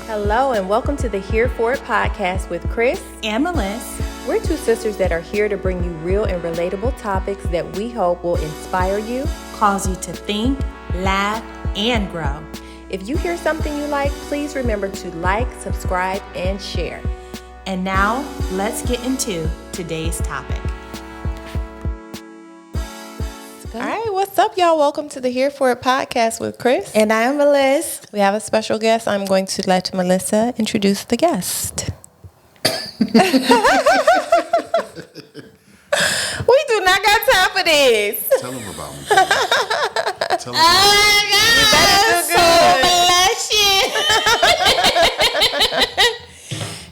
Hello and welcome to the Here For It podcast with Chris and Melis. We're two sisters that are here to bring you real and relatable topics that we hope will inspire you, Cause you to think, laugh, and grow. If you hear something you like, please remember to like, subscribe, and share. And now, let's get into today's topic. All right, what's up, y'all? Welcome to the Here For It podcast with Chris. And I'm Melis. We have a special guest. I'm going to let Melissa introduce the guest. We do not got time for this. Tell them about me. Tell them Oh my God, so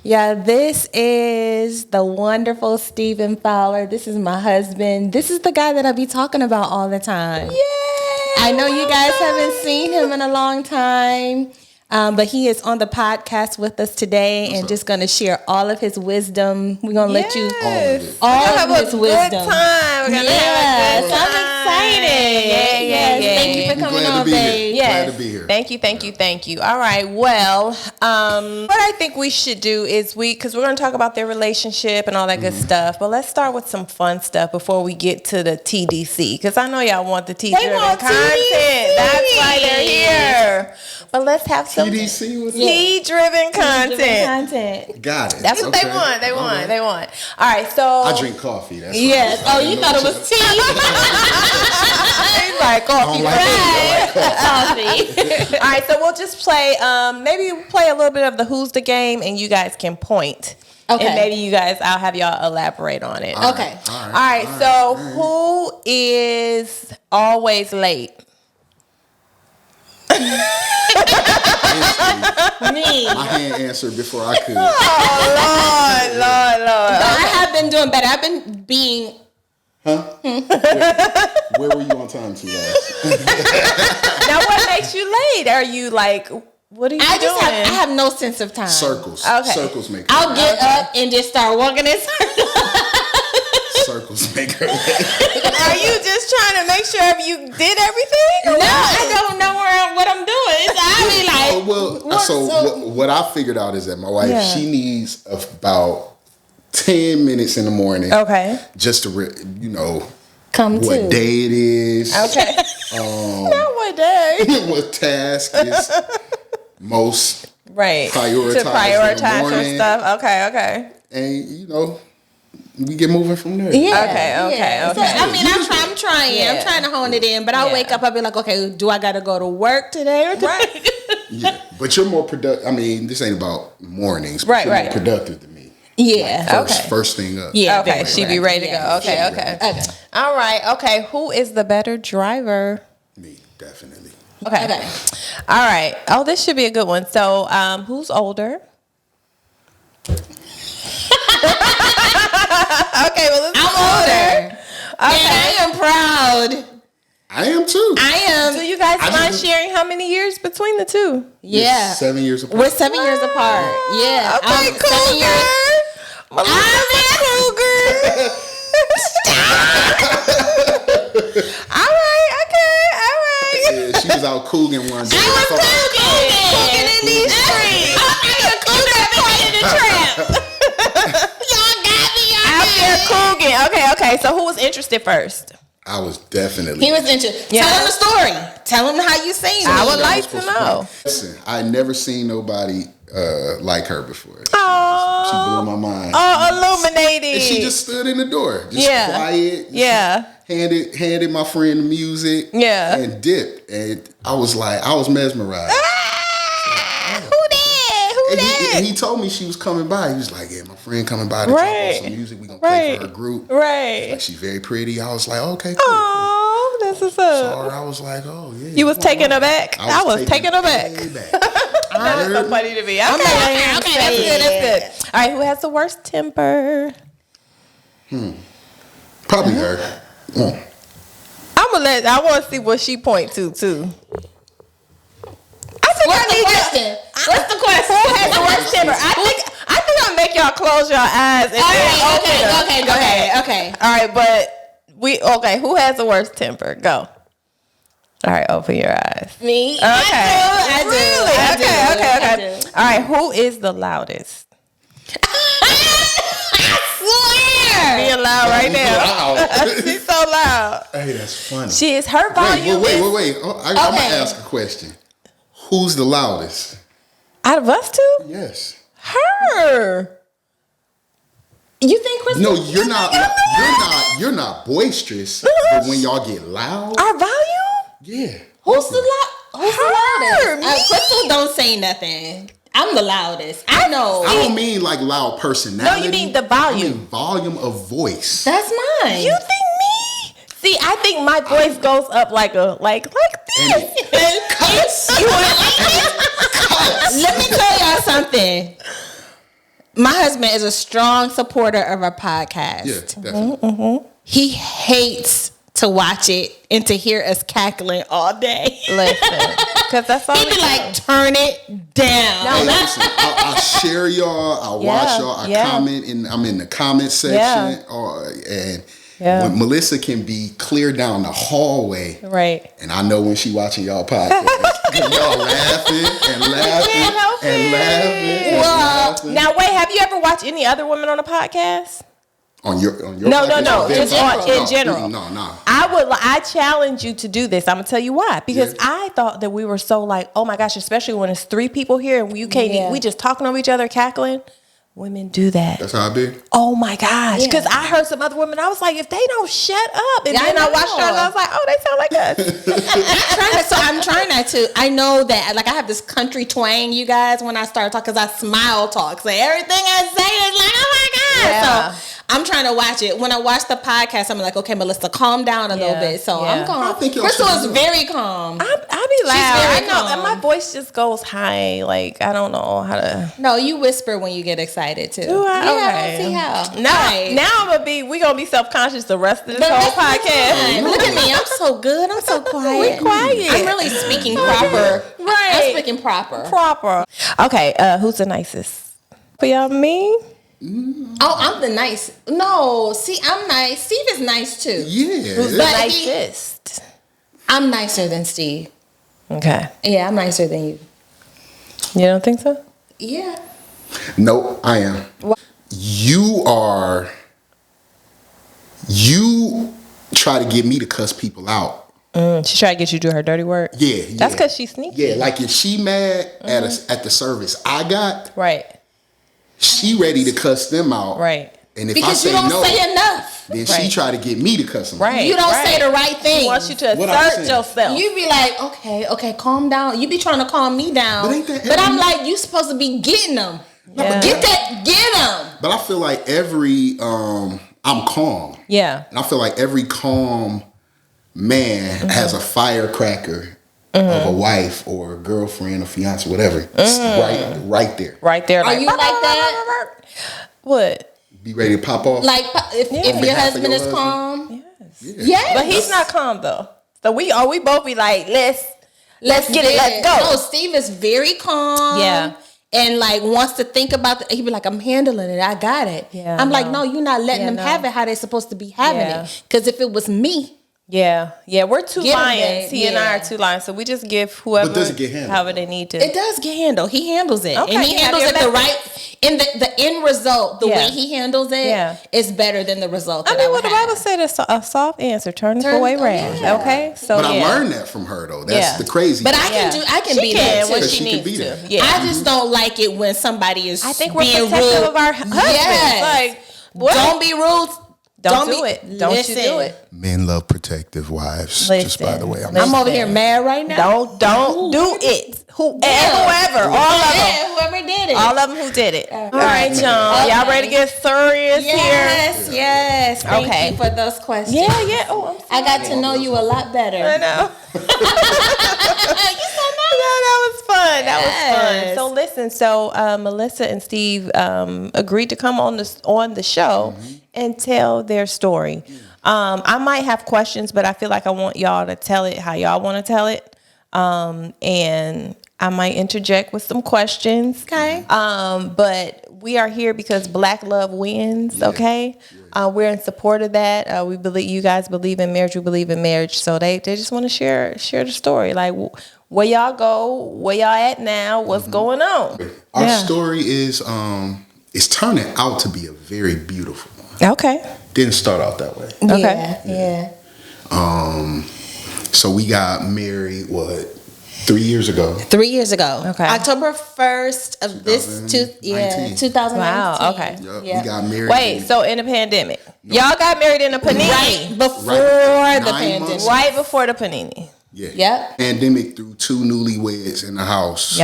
Yeah, this is the wonderful Stephen Fowler. This is my husband. This is the guy that I be talking about all the time. Yay! I know you guys haven't seen him in a long time, but he is on the podcast with us today and just going to share all of his wisdom. We're going to let you all of his wisdom. We're going to have a good time. I'm excited. Yeah. Thank you for coming on, babe. Glad to be here. Thank you. All right. Well, what I think we should do is because we're going to talk about their relationship and all that good stuff. But let's start with some fun stuff before we get to the TDC. Because I know y'all want the T-driven content. TDC. That's why they're here. But let's have some TDC? T-driven content. Got it. That's what they want. They want. All right. So I drink coffee. That's Yes. right. Oh, you thought it was tea. He's like coffee. Coffee. All right, so we'll just play. Maybe play a little bit of the Who's the Game, and you guys can point. Okay. And maybe you guys, I'll have y'all elaborate on it. Okay. All right. So who is always late? Me. My hand answered before I could. Oh Lord. But I have been doing better. I've been being. Huh? Where were you on time to last? Now, what makes you late? Are you like, what are you doing? I have no sense of time. Circles. Okay. Circles make I'll get up and just start walking in circles. Circles make her late. Are you just trying to make sure you did everything? No, I don't know what I'm doing. So I be like, What I figured out is that my wife, she needs about 10 minutes in the morning. Okay. Just to, come what to. day it is. Okay. Not what day. What task is most Right. prioritized To prioritize in the your morning. stuff. Okay. And, we get moving from there. Yeah. Okay. So, I mean, I'm trying. Yeah. I'm trying to hone it in. But I'll wake up, I'll be like, okay, do I got to go to work today or today? Right. Yeah. But you're more productive. I mean, this ain't about mornings. But Right, you're right. more productive than me. Yeah. First thing up. Yeah. Okay, she be ready to go. Okay. All right. Okay. Who is the better driver? Me, definitely. Okay. All right. Oh, this should be a good one. So, who's older? Okay. Well, I'm older. Okay. And I am proud. I am too. I am. Do you guys mind sharing how many years between the two? Yeah. 7 years apart. We're 7 years apart. Yeah. Okay, I'm cool, 7 years. I'm a cougar. All right. Yeah, she was out couging one day. Cooking in these streets. I'm a cougar in the trap. Y'all got me Out there cooking. Okay. So who was interested first? I was definitely. He was interested. Yeah. Tell him the story. Tell him how you seen me. I would like to know. Listen, I never seen nobody like her before. Oh, She blew my mind. illuminating. And she just stood in the door, just quiet. Yeah. Handed my friend the music. Yeah. And dipped, and I was mesmerized. And he told me she was coming by. He was like, "Yeah, my friend coming by to drop off some music. We gonna play for her group. Right. Like, she's very pretty." I was like, "Okay, cool." Oh, that's what's up. So I was like, "Oh yeah." You was taking her back. I was taking her back. Way back. That's so funny to me. Okay, that's good. All right, who has the worst temper? Probably her. I want to see what she point to too. What's the question? Who has the worst temper? I think I'll make y'all close your eyes. And Okay. All right, but who has the worst temper? Go. All right, open your eyes. Me? Okay. I do. Really? Okay. do. All right, who is the loudest? I swear. Being loud right now. Wow. She's so loud. Hey, that's funny. She is her volume. Wait. Oh, I'm going to ask a question. Who's the loudest? Out of us two? Yes. Her. You think Crystal? No, you're not boisterous, but when y'all get loud, Our volume? yeah. Who's the loudest? Me. Crystal don't say nothing. I'm the loudest. I know. I don't mean like loud personality. No, you mean the volume. I mean volume of voice. That's mine. You think me? See, I think my voice goes up like this. Let me tell y'all something. My husband is a strong supporter of our podcast. Yeah, definitely. He hates to watch it and to hear us cackling all day. Listen, because that's all. He'd be like, turn it down. Hey, listen, I share y'all. I watch y'all. I comment, and I'm in the comment section. And when Melissa can be clear down the hallway, right? And I know when she watching y'all podcast, y'all laughing and laughing. Now wait, have you ever watched any other women on a podcast? On your No. podcast? In general. No. I challenge you to do this. I'm gonna tell you why. Because I thought that we were so like, oh my gosh, especially when it's 3 people here and you can't. We just talking over each other, cackling. Women do that. That's how I be. Oh my gosh. Because I heard some other women, I was like, if they don't shut up. And then I watched her and I was like, oh, they sound like us. I'm trying not to. I know that, like, I have this country twang, you guys, when I start talking, because I smile talk. So everything I say is like, oh my God. Yeah. So I'm trying to watch it. When I watch the podcast, I'm like, okay, Melissa, calm down a little bit. So I'm calm. I think Crystal is very calm. I be loud. She's very I know. calm. And my voice just goes high. Like, I don't know how to. No, you whisper when you get excited too. Do I? Yeah, Okay. see how. Now we gonna be self-conscious the rest of this whole podcast. Look at me, I'm so good. I'm so quiet. We quiet. I'm really speaking proper. Right. I'm speaking proper. Okay, who's the nicest? For y'all, me? Oh, I'm the nice. No, see, I'm nice. Steve is nice too. Yeah. Who's the nicest? I'm nicer than Steve. Okay. Yeah, I'm nicer than you. You don't think so? Yeah. No, I am. You try to get me to cuss people out. She tried to get you to do her dirty work. Yeah. That's because she's sneaky. Yeah, like if she mad at the service I got, Right. she ready to cuss them out. Right. And if Because I you say don't no, say enough. then she try to get me to cuss them out. Right. You don't say the right thing. She wants you to What I'm assert saying. yourself. You be like, okay, calm down. You be trying to calm me down. But ain't that But I'm every- like, you supposed to be getting them. Yeah. Get them. But I feel like I'm calm. Yeah. And I feel like every calm man has a firecracker of a wife or a girlfriend or fiance, whatever. It's right there. Right there. Are you like that? What? Be ready to pop off. Like if your behalf of husband your is calm? Yes. Yes. But he's not calm though. So we both be like, let's get it, let's go. No, Steve is very calm. Yeah. And like wants to think about he be like, I'm handling it. I got it. Yeah, I'm like, no, you're not letting them no. have it how they're supposed to be having Yeah. it. Because if it was me, Yeah, we're two Get 'em, lions. babe. He and I Yeah. are 2 lions. So we just give whoever, But does it get handled? however they need to. it does get handled. He handles it. Okay, And he you have handles your it the method. right in the end result, the Yeah. way he handles it Yeah. is better than the result. I that mean, would what the have. Bible said is a soft answer turneth Turn- away oh, wrath. yeah. Okay, so but I yeah. learned that from her though. That's Yeah. the crazy. But thing. I can She be can that when too. she She can needs be to. that. Yeah, I just don't like it when somebody is I think we're being protective rude. of our husbands. Yes. Like, what? Don't be rude. Don't do it. Don't you do it. Men love protective wives. Listen, just by the way, I'm over here mad right now. Don't do it. Whoever, all of them. Yeah, whoever did it. All of them who did it. All right, y'all. Okay. Y'all ready to get serious here? Yes. Thank Okay. you for those questions. Yeah. Oh, I got to know you a lot better. I know. That was fun. That was fun. So listen, Melissa and Steve agreed to come on the show and tell their story. I might have questions, but I feel like I want y'all to tell it how y'all want to tell it. And I might interject with some questions. Okay. But we are here because Black love wins. Okay. we're in support of that. We believe you guys believe in marriage. We believe in marriage. So they just want to share the story. Like, where y'all go, where y'all at now, what's going on. Our story is it's turning out to be a very beautiful one. Okay. Didn't start out that way. Okay. Yeah. So we got married, 3 years ago? 3 years ago. Okay. October 1st of 2019. Wow. Okay. Yep. Yeah. We got married. Wait, so in the pandemic. Y'all got married in a panini. Right before Right. the 9 pandemic. months. Right before the panini. Yeah. Yep. Pandemic threw 2 newlyweds in the house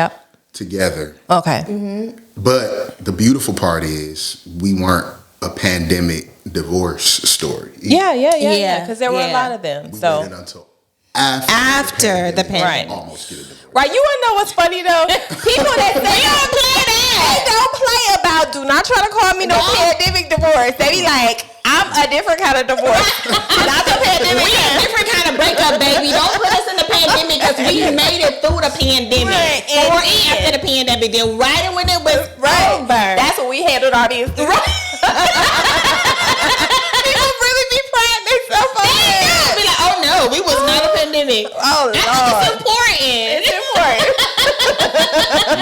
together. Okay. Mm-hmm. But the beautiful part is we weren't a pandemic divorce story. Yeah. Yeah. Because there were a Yeah. lot of them. We So. waited until after After the to pandemic. almost get a divorce. Right, you wanna know what's funny though? People that say don't play that. They don't play about. Do not try to call me no pandemic divorce. They be like, I'm a different kind of divorce. Not the pandemic. We a different kind of breakup, baby. Don't put us in the pandemic because we made it through the pandemic. Right, Or and after the pandemic. Then right when it was over. That's what we handled our business. People really be prying themselves on that. Be like, oh no, we was not a pandemic. Oh It's Lord, important. it's important.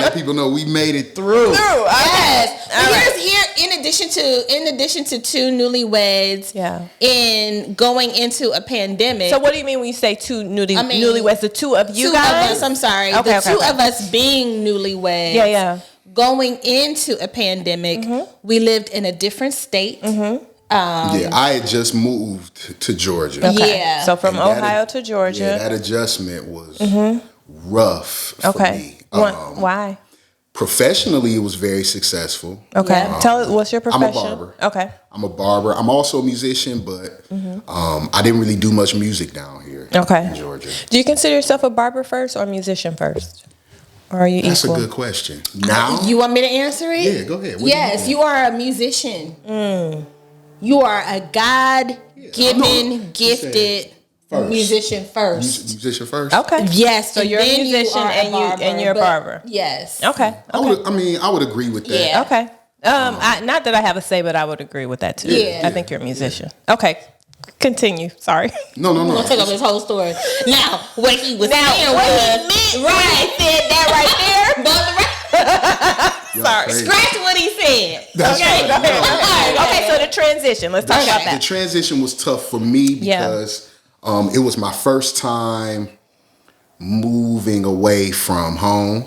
Let people know we made it through. Yes. All But right. here in addition to 2 newlyweds in going into a pandemic. So what do you mean when you say 2 newlyweds? The 2 of you 2 guys? of us, I'm sorry. Okay, the 2 of us being newlyweds. Yeah. Going into a pandemic, we lived in a different state. I had just moved to Georgia. Okay. Yeah. So from And that Ohio to Georgia. Yeah, that adjustment was rough for me. Why? Professionally, it was very successful. Okay. Yeah. Tell us, what's your profession? I'm a barber. Okay. I'm a barber. I'm also a musician, but I didn't really do much music down here in Georgia. Do you consider yourself a barber first or a musician first? Or are you That's equal? a good question. Now, You want me to answer it? Yeah, go ahead. What do Yes, you you are a musician. You are a God-given, gifted First. musician first. musician first. Okay. Yes, So you're a then musician are and you're a but- barber. Yes. Okay. I would agree with that. Yeah. Okay. Not that I have a say, but I would agree with that too. Yeah. I think you're a musician. Okay. Continue. Sorry. No. I'm gonna take up his whole story. Now, what he was saying what he was meant right. said that right there. Sorry. Crazy. Scratch what he said. That's Okay, right. go ahead. No. Okay, so the transition. Let's talk about The that. transition was tough for me because it was my first time moving away from home.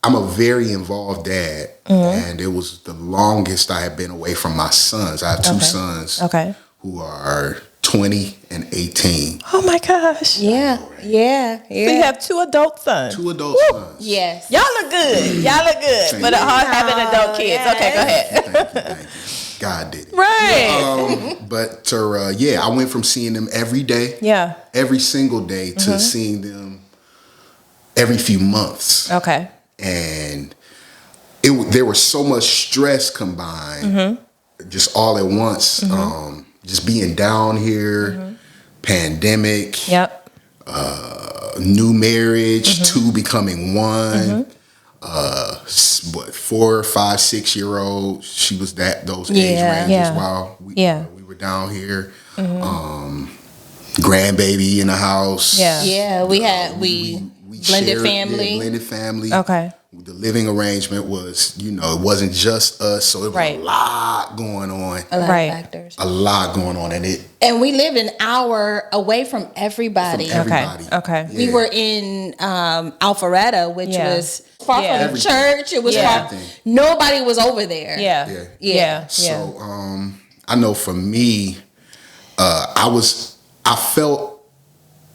I'm a very involved dad, and it was the longest I had been away from my sons. I have 2 sons who are 20 and 18. Oh my gosh. Yeah. So you have 2 adult sons. 2 adult sons. Yes. Y'all look good. Y'all look good. Thank But you. having adult kids. Okay, go ahead. Thank you. God did it. Right. But I went from seeing them every day, every single day, to seeing them every few months. Okay. And there was so much stress combined, just all at once. Just being down here, pandemic, new marriage, 2 becoming 1. 4, 5, 6 year old. She was those age ranges while we were down here. Grandbaby in the house. Yeah, we blended family. Blended family. Okay. The living arrangement was, it wasn't just us, so it was a lot going on. A lot of factors. A lot going on, and we lived an hour away from everybody. Okay. Yeah. We were in Alpharetta, which was far from the church. It was far. Nobody was over there. Yeah. So I know for me, I felt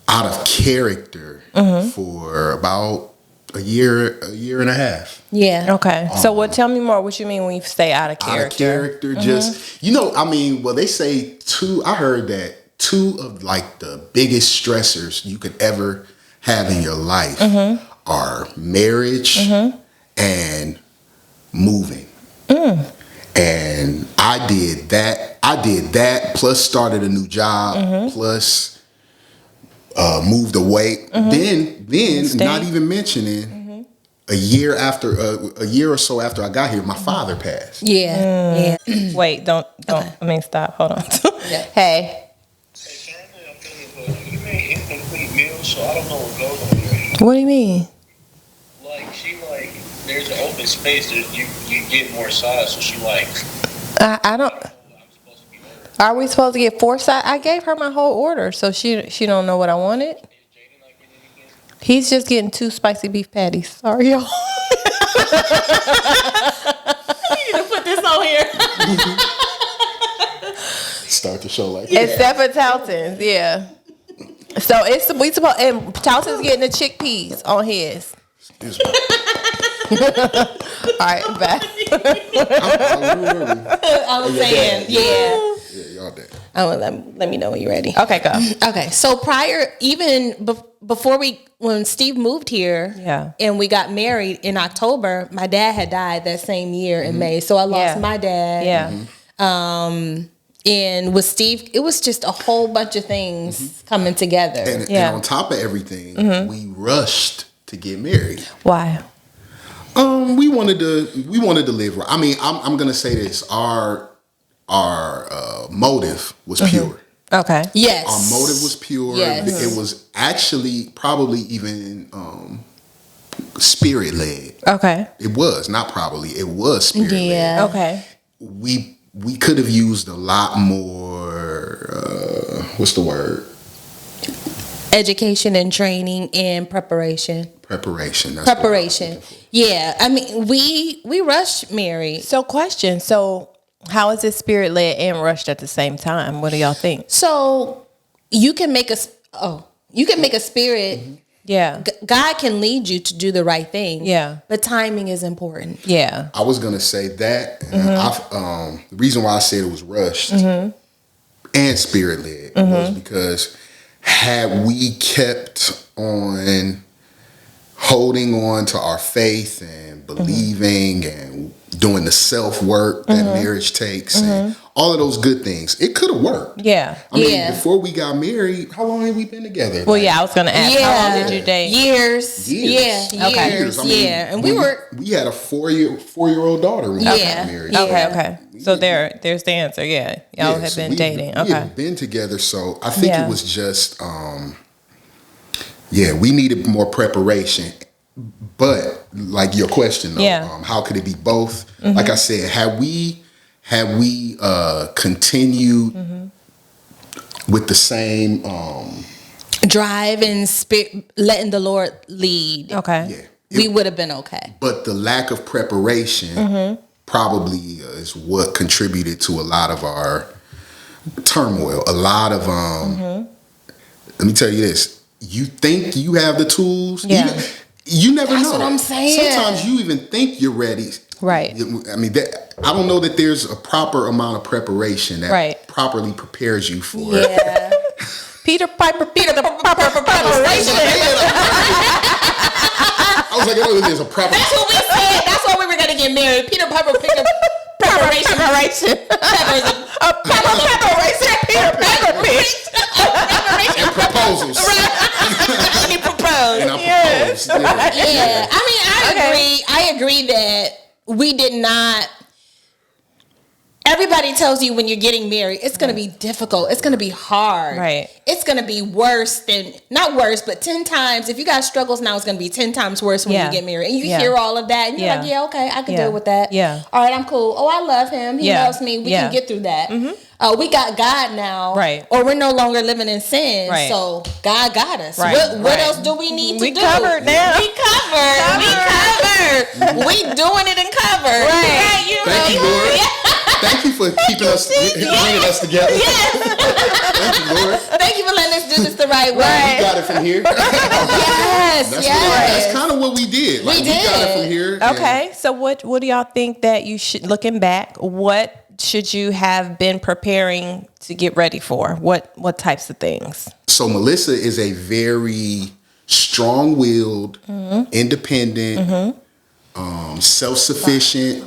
out of character for about a year and a half. Yeah. Okay. So tell me more. What you mean when you say out of character? Out of character, just they say 2. I heard that 2 of like the biggest stressors you could ever have in your life are marriage and moving. And I did that. Plus started a new job. Plus moved away. Then not even mentioning a year or so after I got here, my father passed. Yeah. Wait, don't. Okay. I mean, stop. Hold on. Yeah. Hey, Currently I'm feeling, but you made incomplete meals, so I don't know what goes on here. what do you mean? There's an open space that you get more size, so she likes. I don't. I'm supposed to be ordered. Are we supposed to get 4 sides? I gave her my whole order, so she don't know what I wanted. Is Jaden like anything? He's just getting 2 spicy beef patties. Sorry, y'all. You need to put this on here. Start the show like that. Except for Talton's, yeah. So we supposed and Talton's getting the chickpeas on his. Excuse me. All right, bye. I was saying, yeah. Yeah, y'all dead. Oh, let me know when you're ready. Okay, go. Okay, so before when Steve moved here, Yeah. and we got married in October, my dad had died that same year in May. So I lost Yeah. my dad. Yeah. And with Steve, it was just a whole bunch of things coming together. And Yeah. on top of everything, we rushed to get married. Why? We wanted to live right. I mean, I'm gonna say this: our motive was pure. Okay. Yes. Our motive was pure. Yes. It was actually probably even spirit led. Okay. It was not probably. It was spirit led. Yeah. Okay. We could have used a lot more. What's the word? Education and training and preparation. Preparation. That's what I'm Preparation. looking for. Yeah. I mean, we rushed married. So, question. So, how is it spirit led and rushed at the same time? What do y'all think? So you can make a spirit. Yeah. God can lead you to do the right thing. Yeah. But timing is important. Yeah. I was gonna say that. And the reason why I said it was rushed and spirit led was because had we kept on holding on to our faith and believing and doing the self work that marriage takes and all of those good things, it could have worked. Yeah. I mean, Yeah. before we got married, how long had we been together? Well, yeah, I was going to ask, how long did you date? Years. Years. Yeah. Okay. Years. I mean, Yeah. And we were. we had a four-year-old daughter when we Yeah. got married. Yeah. Okay, okay. So there's the answer. Yeah. Y'all have so been we- dating. We Okay. had been together, so I think Yeah. it was just, we needed more preparation. But like your question, though, Yeah. how could it be both? Like I said, had we continued with the same, Drive and letting the Lord lead. Okay. yeah, We would have been okay. but the lack of preparation probably is what contributed to a lot of our turmoil. A lot of let me tell you this: you think you have the tools, Yeah. you never That's know. what I'm saying. Sometimes you even think you're ready. Right. I mean, I don't know that there's a proper amount of preparation that Right. properly prepares you for it. Yeah. Peter Piper, Peter the proper preparation. I was like, oh, there's a proper. That's what we said. That's why we were gonna get married. Peter Piper picked up preparation. Preparation. A proper preparation. Peter Piper pitch. and proposals. He proposed. And I proposed. Yeah. Yeah, I mean, Okay. I agree that we did not. Everybody tells you when you're getting married, it's going to be difficult. It's going to be hard. Right. It's going to be worse than, not worse, but 10 times. If you got struggles now, it's going to be 10 times worse when Yeah. you get married. And you Yeah. hear all of that. And you're Yeah. like, yeah, okay, I can Yeah. deal with that. Yeah. All right, I'm cool. Oh, I love him. He Yeah. loves me. We Yeah. can get through that. We got God now. Right. Or we're no longer living in sin. Right. So God got us. Right. What Right. else do we need We to do? covered now. We covered. We covered. We doing it and covered. Right. You Thank you, know? Lord. Thank you for keeping us, bringing us together. Thank you, Lord. Thank you for letting us do this the right way. We got it from here. Yes, That's kind of what we did. Like, we got it did. from here. and- Okay. So what do y'all think that you should, looking back, what should you have been preparing to get ready for? What types of things? So Melissa is a very strong-willed, independent, self-sufficient.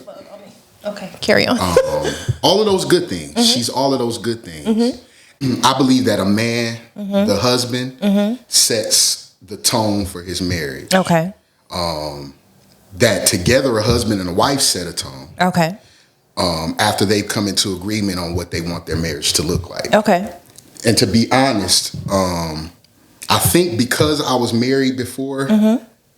Okay. Carry on. All of those good things. She's all of those good things. I believe that a man, the husband, sets the tone for his marriage. Okay. that together a husband and a wife set a tone. Okay. After they've come into agreement on what they want their marriage to look like. Okay. And to be honest, I think because I was married before,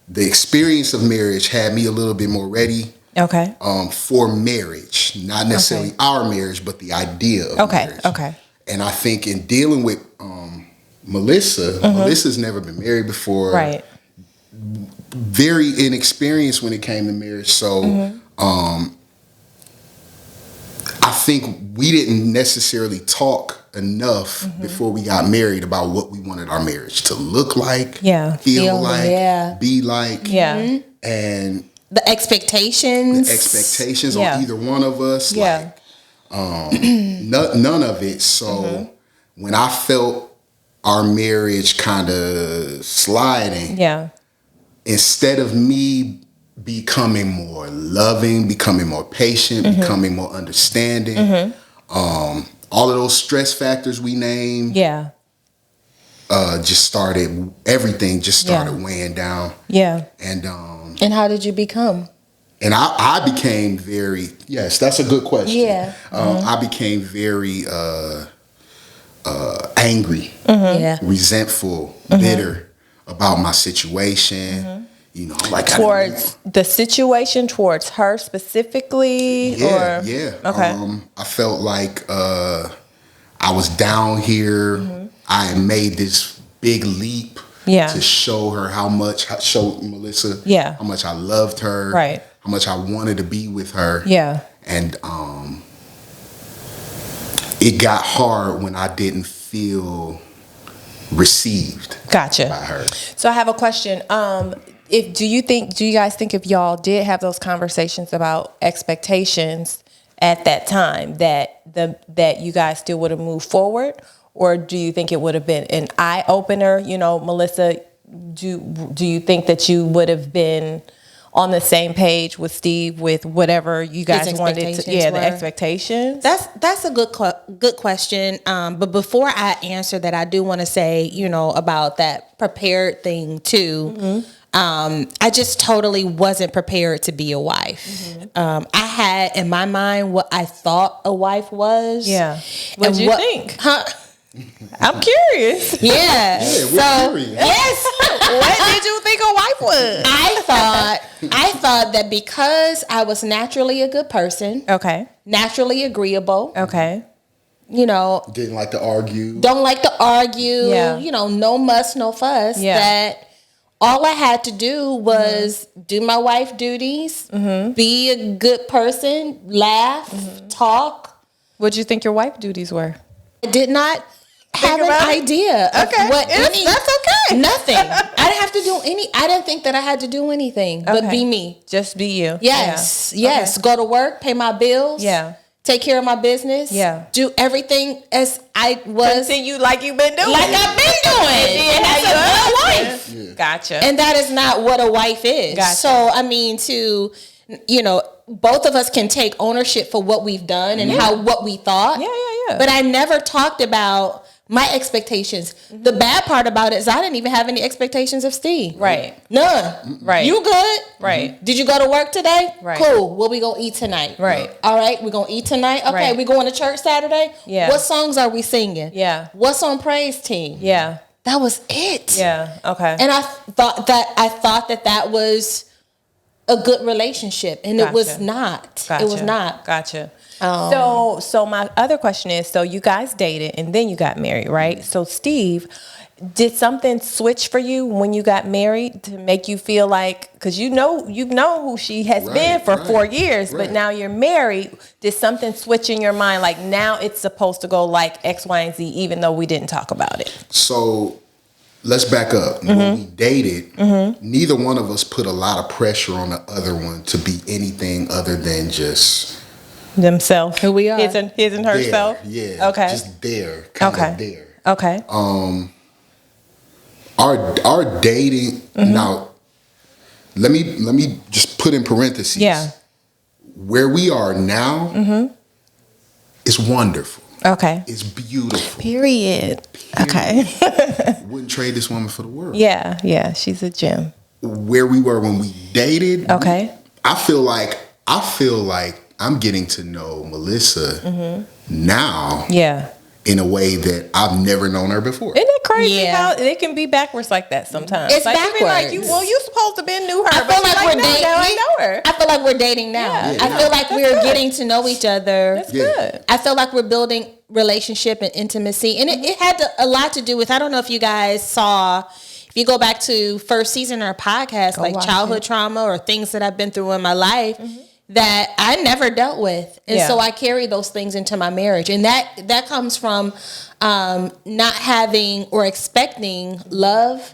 the experience of marriage had me a little bit more ready. Okay. For marriage, not necessarily our marriage, but the idea of marriage. Okay. And I think in dealing with Melissa, Melissa's never been married before. Right. Very inexperienced when it came to marriage. So I think we didn't necessarily talk enough before we got married about what we wanted our marriage to look like, feel like, be like. Yeah. And the expectations on either one of us, like none of it. So when I felt our marriage kind of sliding, instead of me becoming more loving, becoming more patient, becoming more understanding, all of those stress factors we named, everything just started weighing down. And how did you become? And I became very, yes, that's a good question. Yeah. I became very angry, resentful, bitter about my situation. You know, like towards the situation, towards her specifically, Okay. I felt like I was down here. I had made this big leap to show her show Melissa how much I loved her, how much I wanted to be with her. And it got hard when I didn't feel received by her. So I have a question. Do you guys think if y'all did have those conversations about expectations at that time that you guys still would have moved forward, or do you think it would have been an eye opener? You know, Melissa, do you think that you would have been on the same page with Steve with whatever you guys wanted to? The expectations. That's a good question. But before I answer that, I do want to say, about that prepared thing too. I just totally wasn't prepared to be a wife. I had in my mind what I thought a wife was. What did you think? I'm curious. Yes. What did you think a wife was? I thought that because I was naturally a good person. Naturally agreeable. Didn't like to argue. Don't like to argue. No muss, no fuss. That all I had to do was do my wife duties, be a good person, laugh, talk. What did you think your wife duties were? I did not have an idea of what that's okay. Nothing. I didn't have to do I didn't think that I had to do anything but be me. Just be you. Yes. Go to work, pay my bills. Take care of my business. Do everything as I was. Continue like you've been doing. Like I've been doing. And that's a good wife. Gotcha. And that is not what a wife is. So, I mean, both of us can take ownership for what we've done and what we thought. But I never talked about my expectations. The bad part about it is I didn't even have any expectations of Steve. None. You good? Did you go to work today? Cool. What we gonna eat tonight? All right, we gonna eat tonight? Okay, we going to church Saturday? What songs are we singing? What's on praise team? That was it. And I thought that was a good relationship, and it was not. It was not. Gotcha. So my other question is, so you guys dated and then you got married, right? So Steve, did something switch for you when you got married to make you feel like, because you know who she has been for 4 years, but now you're married, did something switch in your mind? Like now it's supposed to go like X, Y, and Z, even though we didn't talk about it. So let's back up. When we dated, neither one of us put a lot of pressure on the other one to be anything other than just themselves. Who we are. His and herself. Okay. Just there. Kind of there. Okay. Our dating now. Let me just put in parentheses. Where we are now is wonderful. Okay. It's beautiful. Period. Okay. Wouldn't trade this woman for the world. Yeah, she's a gem. where we were when we dated. Okay. I feel like I'm getting to know Melissa now. Yeah. In a way that I've never known her before. Isn't it crazy Yeah. how it can be backwards like that sometimes? It's like, it be like you backwards. supposed to been knew her. I but feel you like we're no, dating. now I know her. I feel like we're dating now. Yeah. I feel like we're good. getting to know each other. That's Yeah. good. I feel like we're building relationship and intimacy, and it had a lot to do with. I don't know if you guys saw. If you go back to first season of our podcast, like watch childhood trauma or things that I've been through in my life that I never dealt with, and Yeah. so I carry those things into my marriage, and that comes from not having or expecting love,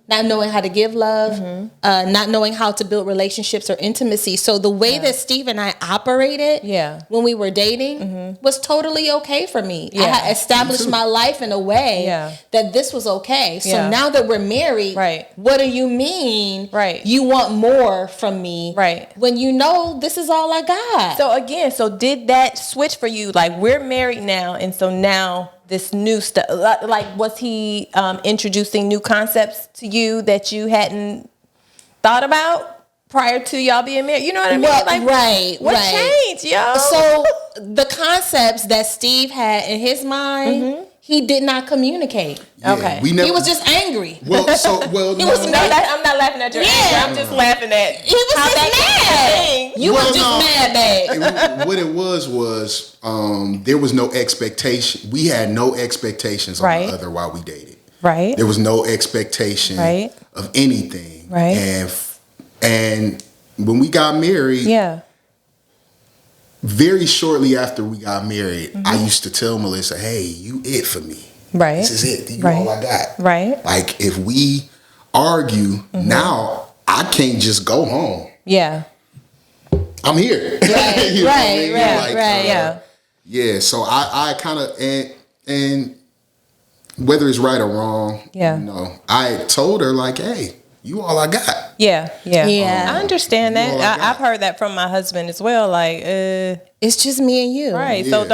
not knowing how to give love, not knowing how to build relationships or intimacy. So the way that Steve and I operated when we were dating was totally okay for me. I had established my life in a way that this was okay. So now that we're married, what do you mean you want more from me when you know this is all I got? So again, did that switch for you? Like, we're married now, and so now this new stuff, like, was he introducing new concepts to you that you hadn't thought about prior to y'all being married? You know what I mean? Well, What changed, yo? So the concepts that Steve had in his mind, he did not communicate. Yeah, Okay. we never, He was just angry. well. was I'm not laughing at your anger. I'm just laughing at He was how just that mad. thing. You Well, was just no. mad, babe. What it was there was no expectation. We had no expectations on the other while we dated. Right. There was no expectation of anything. Right. And when we got married, very shortly after we got married, I used to tell Melissa, "Hey, you it for me. Right. This is it. You all I got. Right. Like, if we argue now, I can't just go home. Yeah. I'm here. Right, You know what I mean? right. Yeah. Yeah, so I kind of and whether it's right or wrong, I told her, like, hey, you all I got. Yeah. Yeah. I understand You know that. what I got. I've heard that from my husband as well. Like, It's just me and you. right. Yeah. So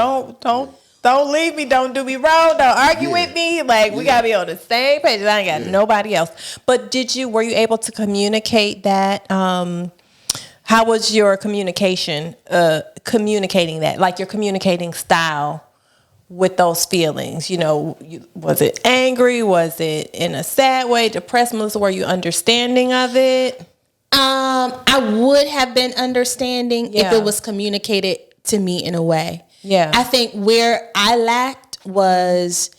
don't leave me. Don't do me wrong. Don't argue with me. Like, we gotta be on the same page. I ain't got nobody else. But were you able to communicate that? How was your communicating that? Like, your communicating style with those feelings? You know, was it angry? Was it in a sad way? Depressed? Melissa, were you understanding of it? I would have been understanding if it was communicated to me in a way. Yeah. I think where I lacked was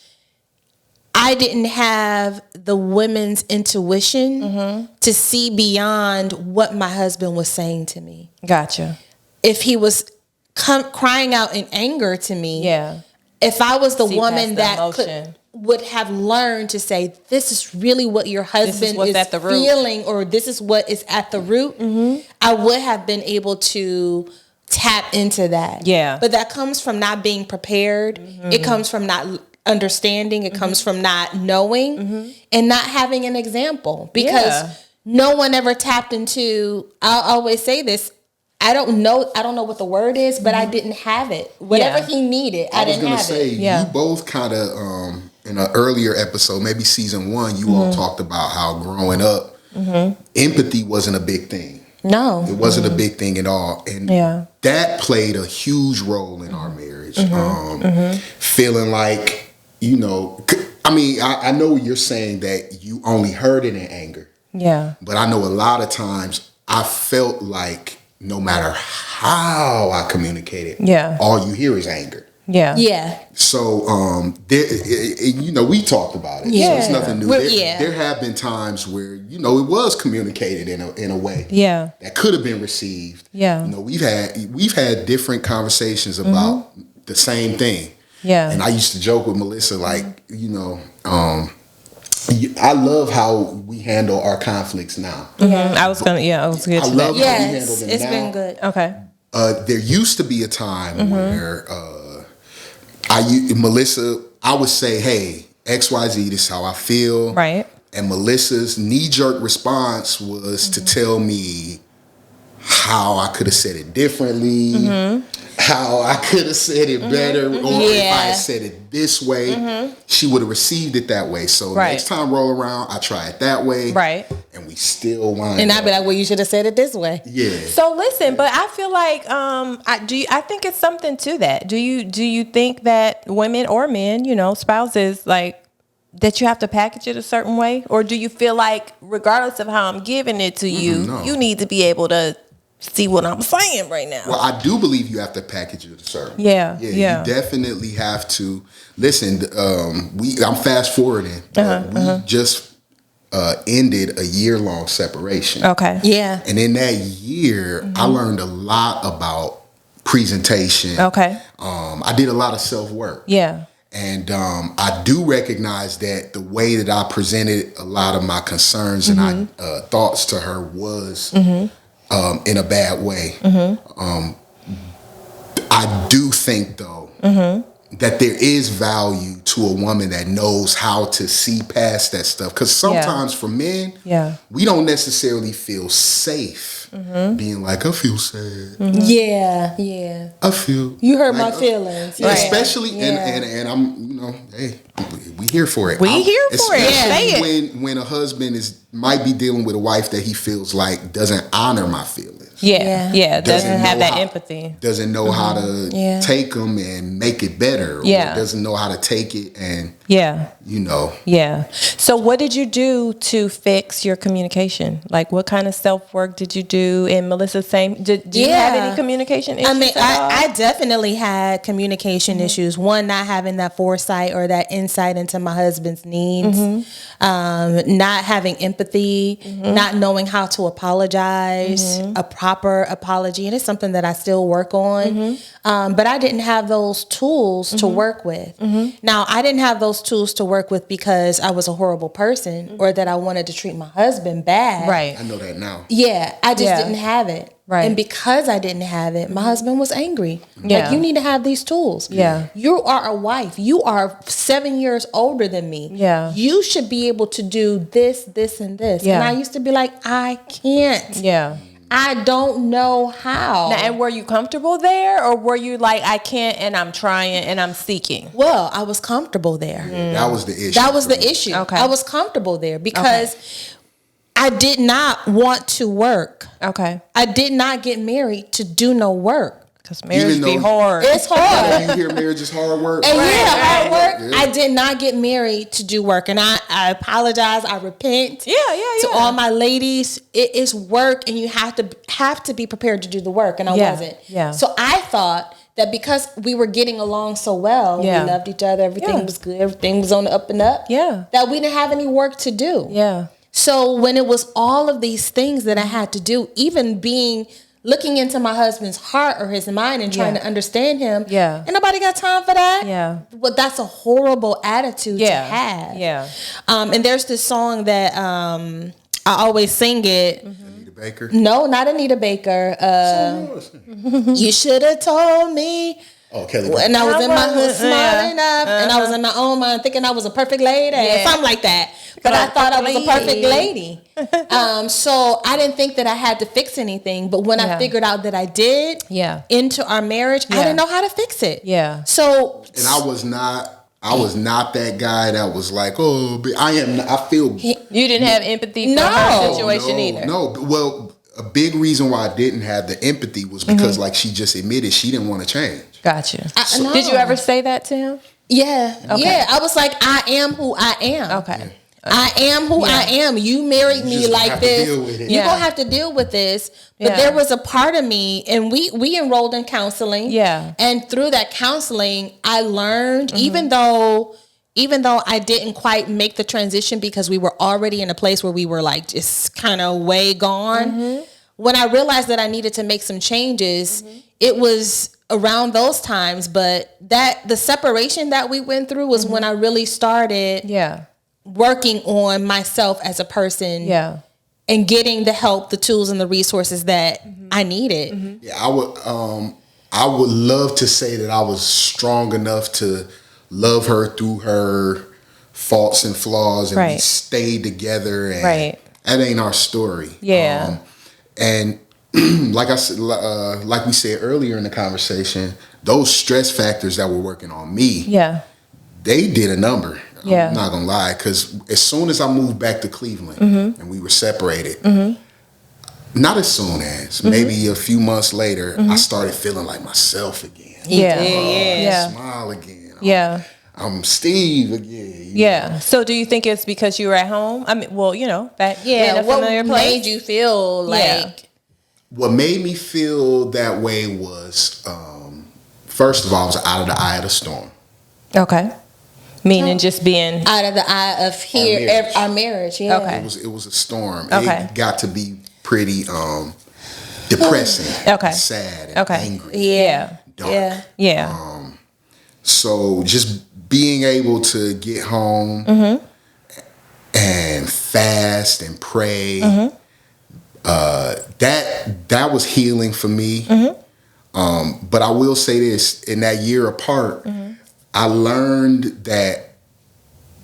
I didn't have the women's intuition to see beyond what my husband was saying to me. Gotcha. If he was crying out in anger to me, if I was the See woman past the that emotion. would have learned to say, this is really what your husband what's is at the root. feeling, or this is what is at the root, I would have been able to tap into that. Yeah. But that comes from not being prepared. It comes from not understanding. It comes from not knowing and not having an example, because no one ever tapped into, I'll always say this, I don't know what the word is, but I didn't have it. Whatever he needed, I didn't have it. You both kind of in an earlier episode, maybe season 1, you all talked about how growing up, empathy wasn't a big thing. No. It wasn't a big thing at all. And that played a huge role in our marriage. Feeling like, I mean, I know you're saying that you only heard it in anger. Yeah. But I know a lot of times I felt like no matter how I communicated, all you hear is anger. Yeah. Yeah. So, we talked about it. So it's nothing new. There have been times where, it was communicated in a way that could have been received. Yeah. We've had different conversations about the same thing. Yeah. And I used to joke with Melissa, like, I love how we handle our conflicts now. I was good. I love how we handle them it's now. been good. Okay. There used to be a time where Melissa, I would say, hey, XYZ, this is how I feel. Right. And Melissa's knee-jerk response was to tell me, how I could have said it differently, how I could have said it better, or if I had said it this way, she would have received it that way. So next time roll around, I try it that way, and we still wind And up. I'd be like, well, you should have said it this way. Yeah. So listen, but I feel like I think it's something to that. Do you think that women or men, spouses, like, that you have to package it a certain way, or do you feel like regardless of how I'm giving it to you, you need to be able to see what I'm saying right now? Well, I do believe you have to package it a certain. Yeah. You definitely have to listen. I'm fast forwarding. We just ended a year-long separation. Okay. Yeah. And in that year, I learned a lot about presentation. Okay. I did a lot of self-work. Yeah. And I do recognize that the way that I presented a lot of my concerns and thoughts to her was in a bad way. I do think, though, that there is value to a woman that knows how to see past that stuff. Because sometimes for men, we don't necessarily feel safe being like, I feel sad. Yeah. I feel. You hurt like, my feelings. Especially, and I'm, hey, we here for it. We here for it. Especially when a husband might be dealing with a wife that he feels like doesn't honor my feelings. Yeah. Doesn't have that how, empathy. Doesn't know how to take them and make it better. Or doesn't know how to take it and So what did you do to fix your communication? Like, what kind of self-work did you do? And Melissa, same. Did you have any communication issues? I mean, I definitely had communication issues. One, not having that foresight or that insight into my husband's needs. Not having empathy, not knowing how to apologize, a proper apology. And it's something that I still work on. But I didn't have those tools to work with. Now, I didn't have those tools to work with because I was a horrible person or that I wanted to treat my husband bad. Right. I know that now. Yeah, I just didn't have it. Right. And because I didn't have it, my husband was angry. Like, you need to have these tools. Yeah. You are a wife. You are 7 years older than me. Yeah. You should be able to do this, this, and this. Yeah. And I used to be like, I can't. Yeah. I don't know how. Now, and were you comfortable there, or were you like, I can't, and I'm trying, and I'm seeking? Well, I was comfortable there. That was the issue. That was the issue. Okay. I was comfortable there because I did not want to work. Okay. I did not get married to do no work. Because marriage be hard. It's hard. You hear marriage is hard work. And hard work. Yeah. I did not get married to do work. And I apologize. I repent. To all my ladies. It is work, and you have to be prepared to do the work. And I wasn't. Yeah. So I thought that because we were getting along so well, we loved each other, everything was good, everything was on the up and up, that we didn't have any work to do. Yeah. So when it was all of these things that I had to do, even looking into my husband's heart or his mind and trying to understand him. Yeah. And nobody got time for that. Yeah. Well, that's a horrible attitude to have. Yeah. And there's this song that I always sing it. Anita Baker? No, not Anita Baker. You should have told me. Oh, Kelly. And I was in my hood smart enough, and I was in my own mind thinking I was a perfect lady, something like that. But I thought I was a perfect lady. So I didn't think that I had to fix anything. But when I figured out that I did, into our marriage, I didn't know how to fix it. Yeah. So and I was not that guy that was like, oh, but I feel. You didn't have empathy for her situation either. No. Well, a big reason why I didn't have the empathy was because, like she just admitted, she didn't want to change. Gotcha. Did you ever say that to him? Yeah. Okay. Yeah. I was like, I am who I am. Okay. I am who I am. You married me like this. You're going to have to deal with this. But there was a part of me, and we enrolled in counseling. Yeah. And through that counseling, I learned, even though I didn't quite make the transition because we were already in a place where we were like just kind of way gone. When I realized that I needed to make some changes, it was around those times. But the separation that we went through was when I really started working on myself as a person and getting the help, the tools, and the resources that I needed. Yeah, I would love to say that I was strong enough to love her through her faults and flaws, and we stayed together, and that ain't our story. Yeah. And like I said, like we said earlier in the conversation, those stress factors that were working on me, Yeah. they did a number. Yeah. I'm not gonna lie, because as soon as I moved back to Cleveland Mm-hmm. and we were separated, not as soon as, Mm-hmm. maybe a few months later, I started feeling like myself again. Yeah. Yeah. Smile again. Yeah. I'm Steve again. you Yeah. know. So do you think it's because you were at home? I mean, well, back in a What familiar place. made you feel like? Yeah. What made me feel that way was, first of all, I was out of the eye of the storm. Okay. Meaning just being. Out of the eye of our marriage. Yeah. Okay. It was a storm. Okay. It got to be pretty depressing. Okay. Sad and Okay. angry. Yeah. Dark. Yeah. Yeah. So just being able to get home and fast and pray, that was healing for me. But I will say this, in that year apart, I learned that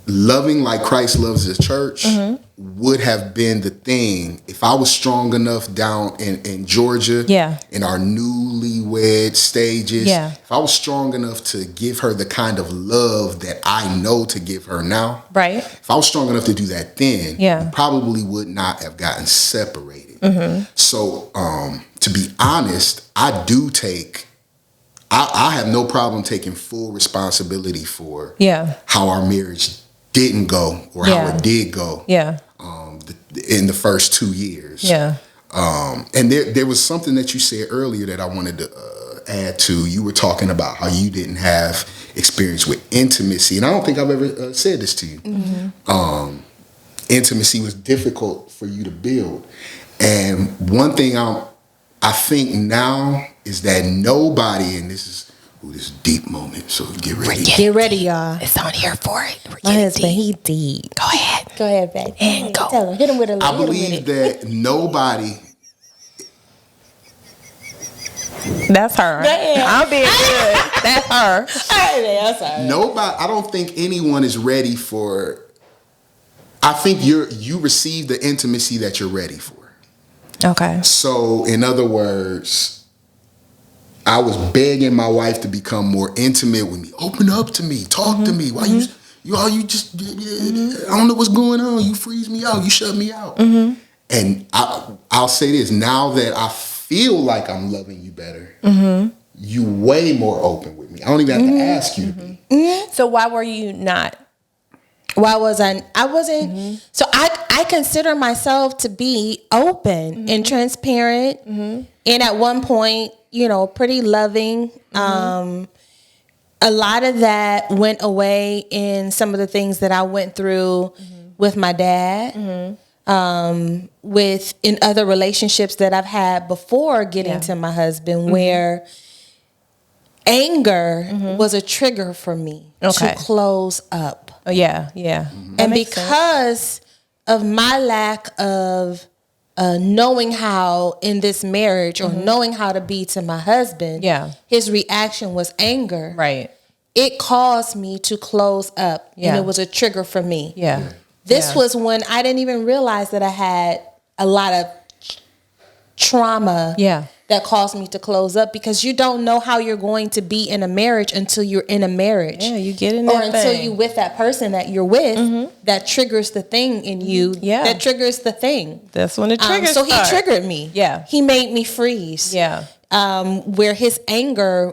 loving like Christ loves his church would have been the thing if I was strong enough down in Georgia, Yeah. in our newlywed stages. Yeah. If I was strong enough to give her the kind of love that I know to give her now, Right. if I was strong enough to do that then, Yeah. we probably would not have gotten separated. So, to be honest, I have no problem taking full responsibility for Yeah. how our marriage didn't go or Yeah. how it did go Yeah. in the first 2 years. Yeah. And there was something that you said earlier that I wanted to add to. You were talking about how you didn't have experience with intimacy, and I don't think I've ever said this to you. Intimacy was difficult for you to build, and one thing I think now is that nobody, and this is this deep moment, so get ready. Get ready, y'all. It's on here for it. My husband, he deep. Go ahead. Go ahead, babe. And go. Tell him. Hit him with a I hit him with believe it. that nobody. That's her. ahead. I'm being good. That's her. I'm sorry. Nobody. I don't think anyone is ready for. I think you receive the intimacy that you're ready for. Okay. So, in other words, I was begging my wife to become more intimate with me. Open up to me. Talk to me. Why you just I don't know what's going on. You freeze me out. You shut me out. And I'll say this, now that I feel like I'm loving you better, you way more open with me. I don't even have to ask you to be. So why were you not? Why was I wasn't so I consider myself to be open and transparent and at one point, pretty loving. A lot of that went away in some of the things that I went through with my dad, with in other relationships that I've had before getting to my husband, where anger was a trigger for me to close up. Oh yeah, yeah. And because of my lack of knowing how in this marriage or knowing how to be to my husband, his reaction was anger. Right. It caused me to close up, Yeah. and it was a trigger for me. Yeah. This Yeah. was when I didn't even realize that I had a lot of trauma that caused me to close up, because you don't know how you're going to be in a marriage until you're in a marriage. Yeah, you get in or that until thing. you with that person that you're with, that triggers the thing in you. Yeah. That triggers the thing. That's when the triggers So he start. triggered me. Yeah. He made me freeze. Yeah. Where his anger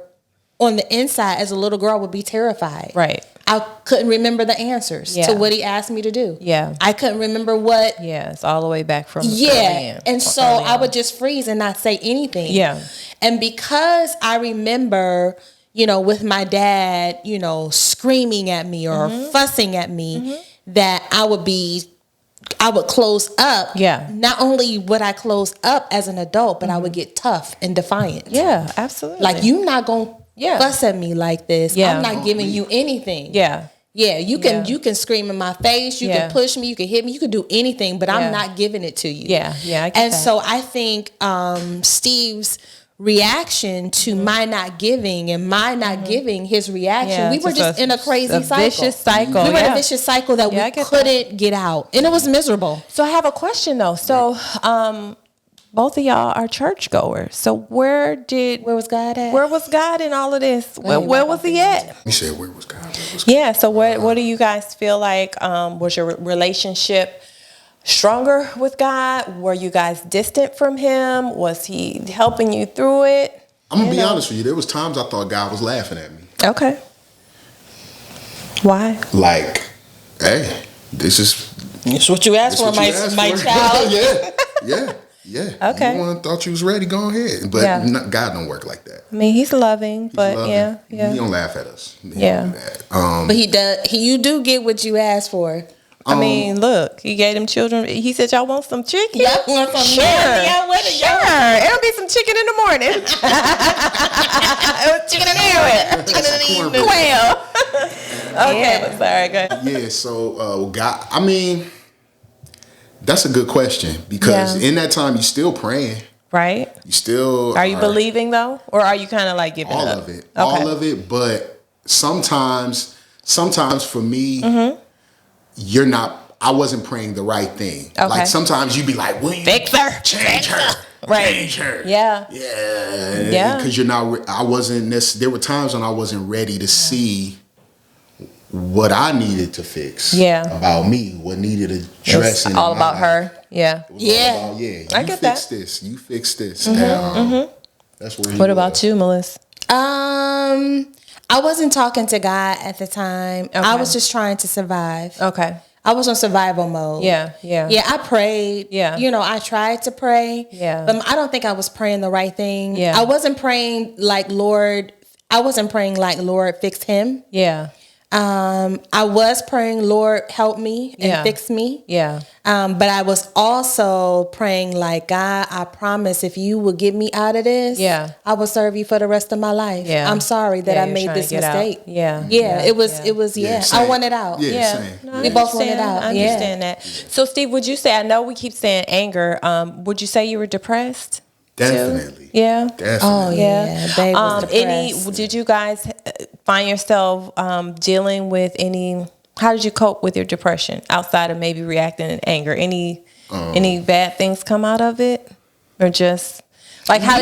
on the inside as a little girl would be terrified. Right. I couldn't remember the answers Yeah. to what he asked me to do. Yeah. I couldn't remember what. Yeah, it's all the way back from early Yeah. in, And so early I on. would just freeze and not say anything. Yeah. And because I remember, with my dad, screaming at me or fussing at me, that I would close up. Yeah. Not only would I close up as an adult, but I would get tough and defiant. Yeah, absolutely. Like, you not going to Yeah. fuss at me like this. Yeah. I'm not giving you anything. Yeah. Yeah, you can Yeah. you can scream in my face, you Yeah. can push me, you can hit me, you can do anything, but Yeah. I'm not giving it to you. Yeah, yeah, I get And that. so I think Steve's reaction to my not giving and my not giving, his reaction, Yeah, we were just in a crazy cycle. vicious cycle. We were in yeah. a vicious cycle that Yeah, I we get couldn't get out. And it was miserable. So I have a question though. So both of y'all are churchgoers. So where was God at? Where was God in all of this? Where was he at? You said, where was God? Where was God? Yeah. So what do you guys feel like? Was your relationship stronger with God? Were you guys distant from him? Was he helping you through it? I'm gonna be honest with you. There was times I thought God was laughing at me. Okay. Why? Like, hey, It's what you asked for, what you asked my for. child. Yeah. Okay. You thought you was ready, go ahead. But God don't work like that. I mean, he's loving, but Loving. yeah. He don't laugh at us. He Yeah. don't do that. But he does. You do get what you asked for. I mean, look, he gave them children. He said, y'all want some chicken? Y'all want some Sure. Y'all want it? Sure. It'll be some chicken in the morning. Chicken in the evening. Chicken in the evening. Well. Okay, but sorry, go ahead. Yeah, so God, I mean, that's a good question because in that time you're still praying. Right. You still Are you believing though? Or are you kind of like giving all up? of it. Okay. All of it, but sometimes for me, I wasn't praying the right thing. Okay. Like sometimes you'd be like, will you Fix her. change her? Right. Change her. Yeah. Yeah. Because there were times when I wasn't ready to see what I needed to fix about me, what needed addressing. It's all about her. Yeah. You I get that. this. You fix this. And, that's where he What was. about you, Melis? I wasn't talking to God at the time. Okay. I was just trying to survive. Okay. I was on survival mode. Yeah. Yeah, I prayed. Yeah. I tried to pray. Yeah. But I don't think I was praying the right thing. Yeah. I wasn't praying like, Lord, fix him. Yeah. I was praying, Lord, help me and fix me. Yeah. But I was also praying like, God, I promise if you will get me out of this, I will serve you for the rest of my life. Yeah. I'm sorry that I you're made trying this to get out. mistake. Yeah. It was, same. I wanted out. Yeah, same. No, We both wanted out. I understand that. So, Steve, would you say, I know we keep saying anger, would you say you were depressed? Definitely. Yeah. Definitely. Oh, yeah. They was depressed. Did you guys find yourself dealing with how did you cope with your depression outside of maybe reacting in anger? Any bad things come out of it? Or just like how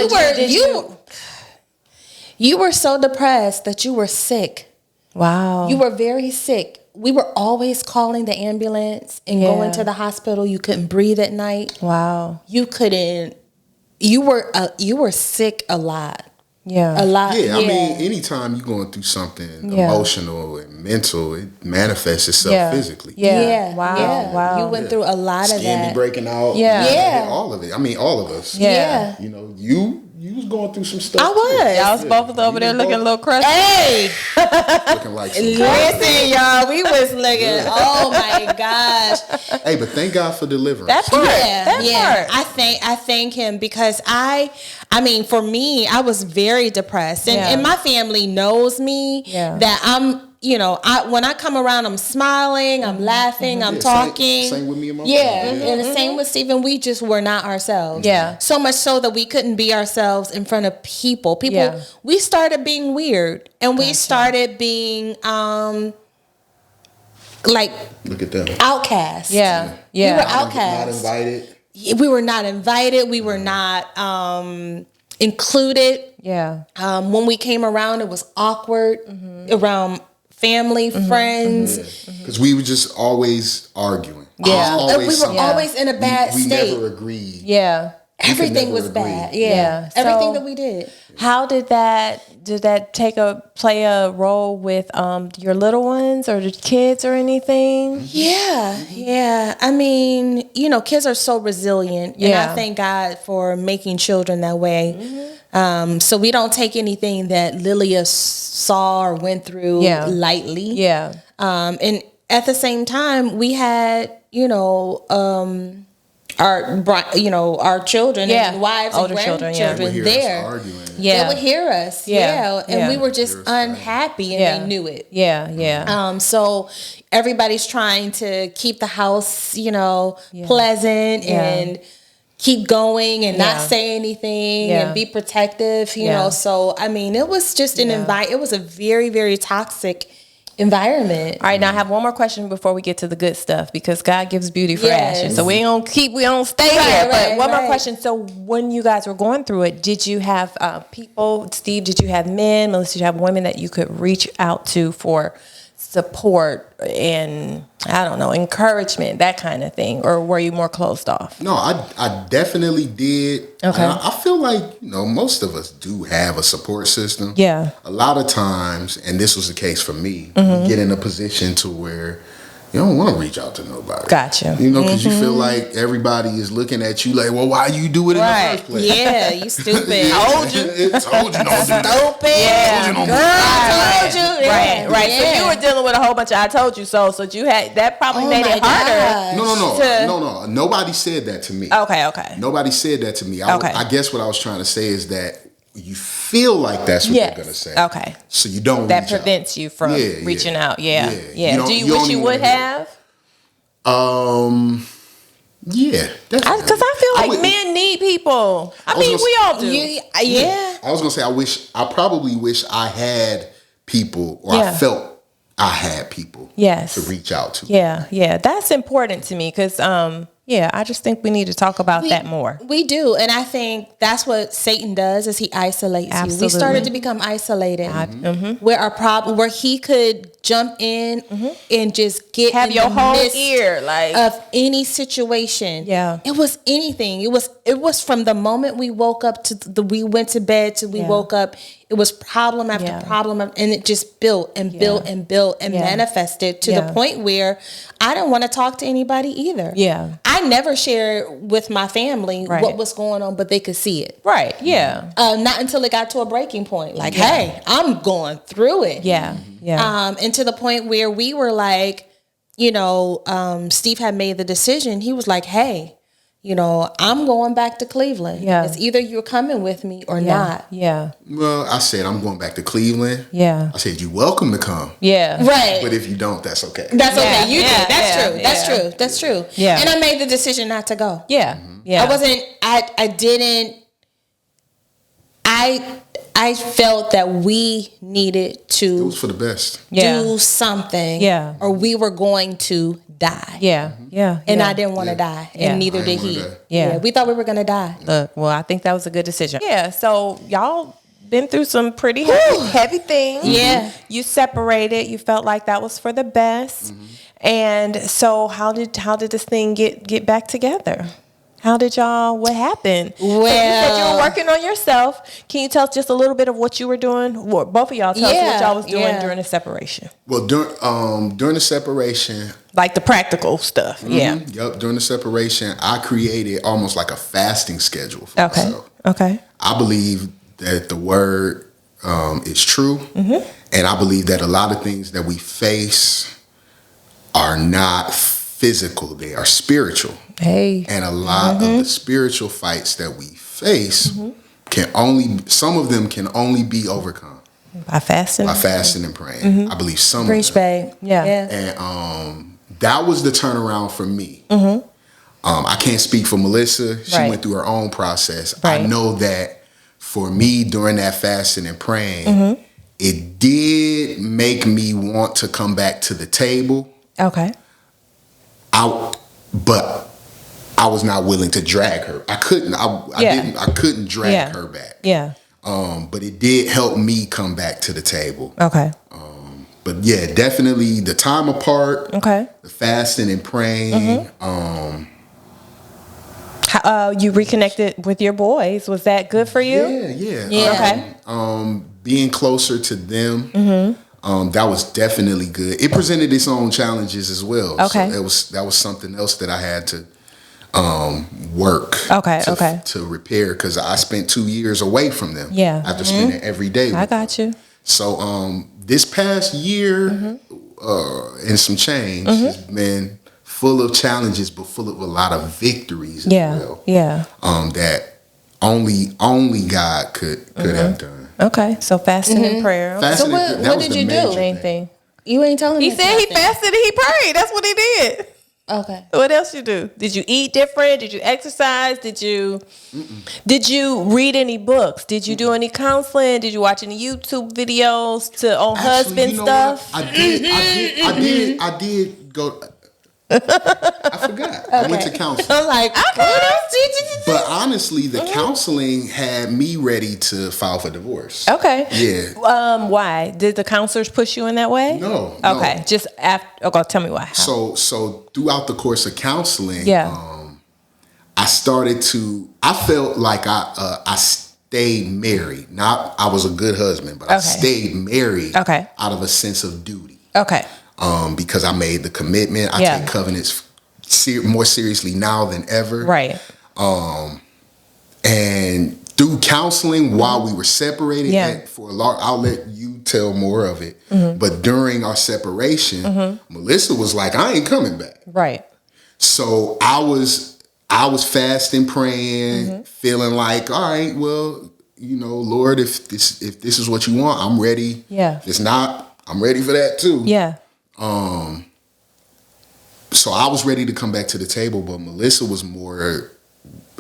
you were so depressed that you were sick. Wow. You were very sick. We were always calling the ambulance and going to the hospital. You couldn't breathe at night. Wow. You couldn't. You were sick a lot. Yeah. A lot. Yeah, I mean, anytime you're going through something emotional and mental, it manifests itself physically. Yeah. Wow. You went through a lot of Skin that. be breaking out. Yeah. All of it. I mean, all of us. Yeah. You was going through some stuff. I was. Y'all was both over there looking a little crusty. Hey, looking like some listen, y'all. We was looking. Oh my gosh. Hey, but thank God for deliverance. That part. Yeah. I thank him because I mean, for me, I was very depressed, and my family knows me that I'm. When I come around, I'm smiling, I'm laughing, I'm talking. Same with me and my Yeah, family. and the same with Stephen. We just were not ourselves. Yeah. So much so that we couldn't be ourselves in front of people. We started being weird, and we started being like Look at them. outcasts. Yeah. We were Not outcasts. invited. We were not invited. We were not included. Yeah. When we came around, it was awkward around family, friends. Because we were just always arguing. Yeah. We were always in a bad we state. never agreed. Yeah. Everything never was agree. bad. Yeah. Yeah. So- Everything that we did. How did that play a role with your little ones or the kids or anything? Yeah. I mean, kids are so resilient, and Yeah. I thank God for making children that way. So we don't take anything that Lilia saw or went through lightly. Yeah. And at the same time, we had, our children and wives Older and children, grandchildren Hear there. us arguing. They would hear us, and we were just Hear us crying. unhappy, and they knew it. Yeah. So everybody's trying to keep the house, pleasant and keep going and not say anything and be protective, So I mean, it was just it was a very, very toxic environment. All right, now I have one more question before we get to the good stuff, because God gives beauty for Yes. ashes. So we don't stay Right, here. But right, one more right. question. So when you guys were going through it, did you have people, Steve, did you have men, Melissa, did you have women that you could reach out to for support and, I don't know, encouragement, that kind of thing? Or were you more closed off? No, I definitely did. Okay. And I feel like, most of us do have a support system. Yeah. A lot of times, and this was the case for me, Mm-hmm. you get in a position to where you don't want to reach out to nobody. Gotcha. Because you feel like everybody is looking at you like, well, why you do it in the first place? Yeah, you stupid. Told you. Told you don't do that. Stupid. Yeah. Told you don't do Girl, that. I told you. Yeah. Right. Yeah. So you were dealing with a whole bunch of I told you so. So you had that probably Oh made my it harder. gosh. No. Nobody said that to me. Okay. Nobody said that to me. Okay. I guess what I was trying to say is that you feel like that's what they're going to say. Okay. So you don't That reach out. prevents you from reaching out. Yeah. You don't- Do you you wish don't you even would wanna hear it. have? Yeah, definitely. Because I feel like would- men need people. I I was mean, gonna we say- all do. Yeah. I was going to say, I probably wish I had people, or Yeah. I felt I had people Yes. to reach out to. Yeah. That's important to me because, I just think we need to talk about that more. We do, and I think that's what Satan does: is he isolates you. Absolutely. We started to become isolated, where our problem, where he could jump in and just get Have in your the whole midst ear, like- of any situation. Yeah. it was anything. It was from the moment we woke up to we went to bed to we Yeah. woke up. It was problem after Yeah. problem, and it just built and built and built and Yeah. manifested to Yeah. the point where I didn't want to talk to anybody either. Yeah. I never shared with my family Right. what was going on, but they could see it. Right. Yeah. Not until it got to a breaking point. Like, hey, I'm going through it. Yeah. And to the point where we were like, Steve had made the decision. He was like, hey, I'm going back to Cleveland. Yeah. It's either you're coming with me or not. Yeah. Well, I said, I'm going back to Cleveland. Yeah. I said, you're welcome to come. Yeah. Right. But if you don't, that's okay. That's Yeah, okay. You yeah, did. That's yeah, true. That's yeah. true. That's true. Yeah. And I made the decision not to go. Yeah. Yeah. I wasn't. I didn't. I felt that we needed It to was for the best. do something. Yeah. Or we were going to die. Yeah. Yeah. And yeah. I didn't want to die. Yeah. And neither I did didn't he. wanna die. Yeah. We thought we were gonna die. Look, well, I think that was a good decision. Yeah. So y'all been through some pretty heavy things. Yeah. You separated. You felt like that was for the best. And so how did this thing get back together? How did y'all? What happened? So you said you were working on yourself. Can you tell us just a little bit of what you were doing? Well, both of y'all tell us what y'all was doing during the separation, Well, during the separation, like the practical stuff. Yeah. Yep, during the separation, I created almost like a fasting schedule for Okay. myself. Okay. I believe that the word is true, and I believe that a lot of things that we face are not physical; they are spiritual. Hey. And a lot of the spiritual fights that we face some of them can only be overcome By fasting. by fasting and praying. I believe some Preach, of them. babe. Yeah. And that was the turnaround for me. I can't speak for Melissa. She Right. went through her own process. Right. I know that for me, during that fasting and praying, it did make me want to come back to the table. Okay. But I was not willing to drag her. I couldn't. I couldn't drag Yeah. her back. Yeah. But it did help me come back to the table. Okay. But yeah, definitely the time apart. Okay. The fasting and praying. You reconnected with your boys. Was that good for you? Yeah. Okay. Being closer to them. That was definitely good. It presented its own challenges as well. Okay. So that was something else that I had to work. To repair, because I spent 2 years away from them. Yeah. After spending every day with I them. got you. So this past year and some change has been full of challenges, but full of a lot of victories as well. Yeah. That only God could have done. Okay. So fasting and prayer. Okay. Fasting So and- that what was did the you do? major Same thing. thing. You ain't telling me. He said he fasted and he prayed. That's what he did. Okay. What else you do? Did you eat different? Did you exercise? Did you read any books? Did you do any counseling? Did you watch any YouTube videos on husband stuff? What? I did go. I forgot. Okay. I went to counseling. I'm like, okay. But honestly, the counseling had me ready to file for divorce. Okay. Yeah. Why? Did the counselors push you in that way? No. Okay. Just after. Okay. Tell me why. So throughout the course of counseling, I started to. I felt like I stayed married. Not I was a good husband, but I stayed married. Okay. Out of a sense of duty. Okay. Because I made the commitment. I take covenants more seriously now than ever. Right. And through counseling while we were separated, and for a long, I'll let you tell more of it. But during our separation, Melissa was like, "I ain't coming back." Right. So I was fasting, praying, feeling like, all right, well, Lord, if this is what you want, I'm ready. Yeah. If it's not, I'm ready for that too. Yeah. So I was ready to come back to the table, but Melissa was more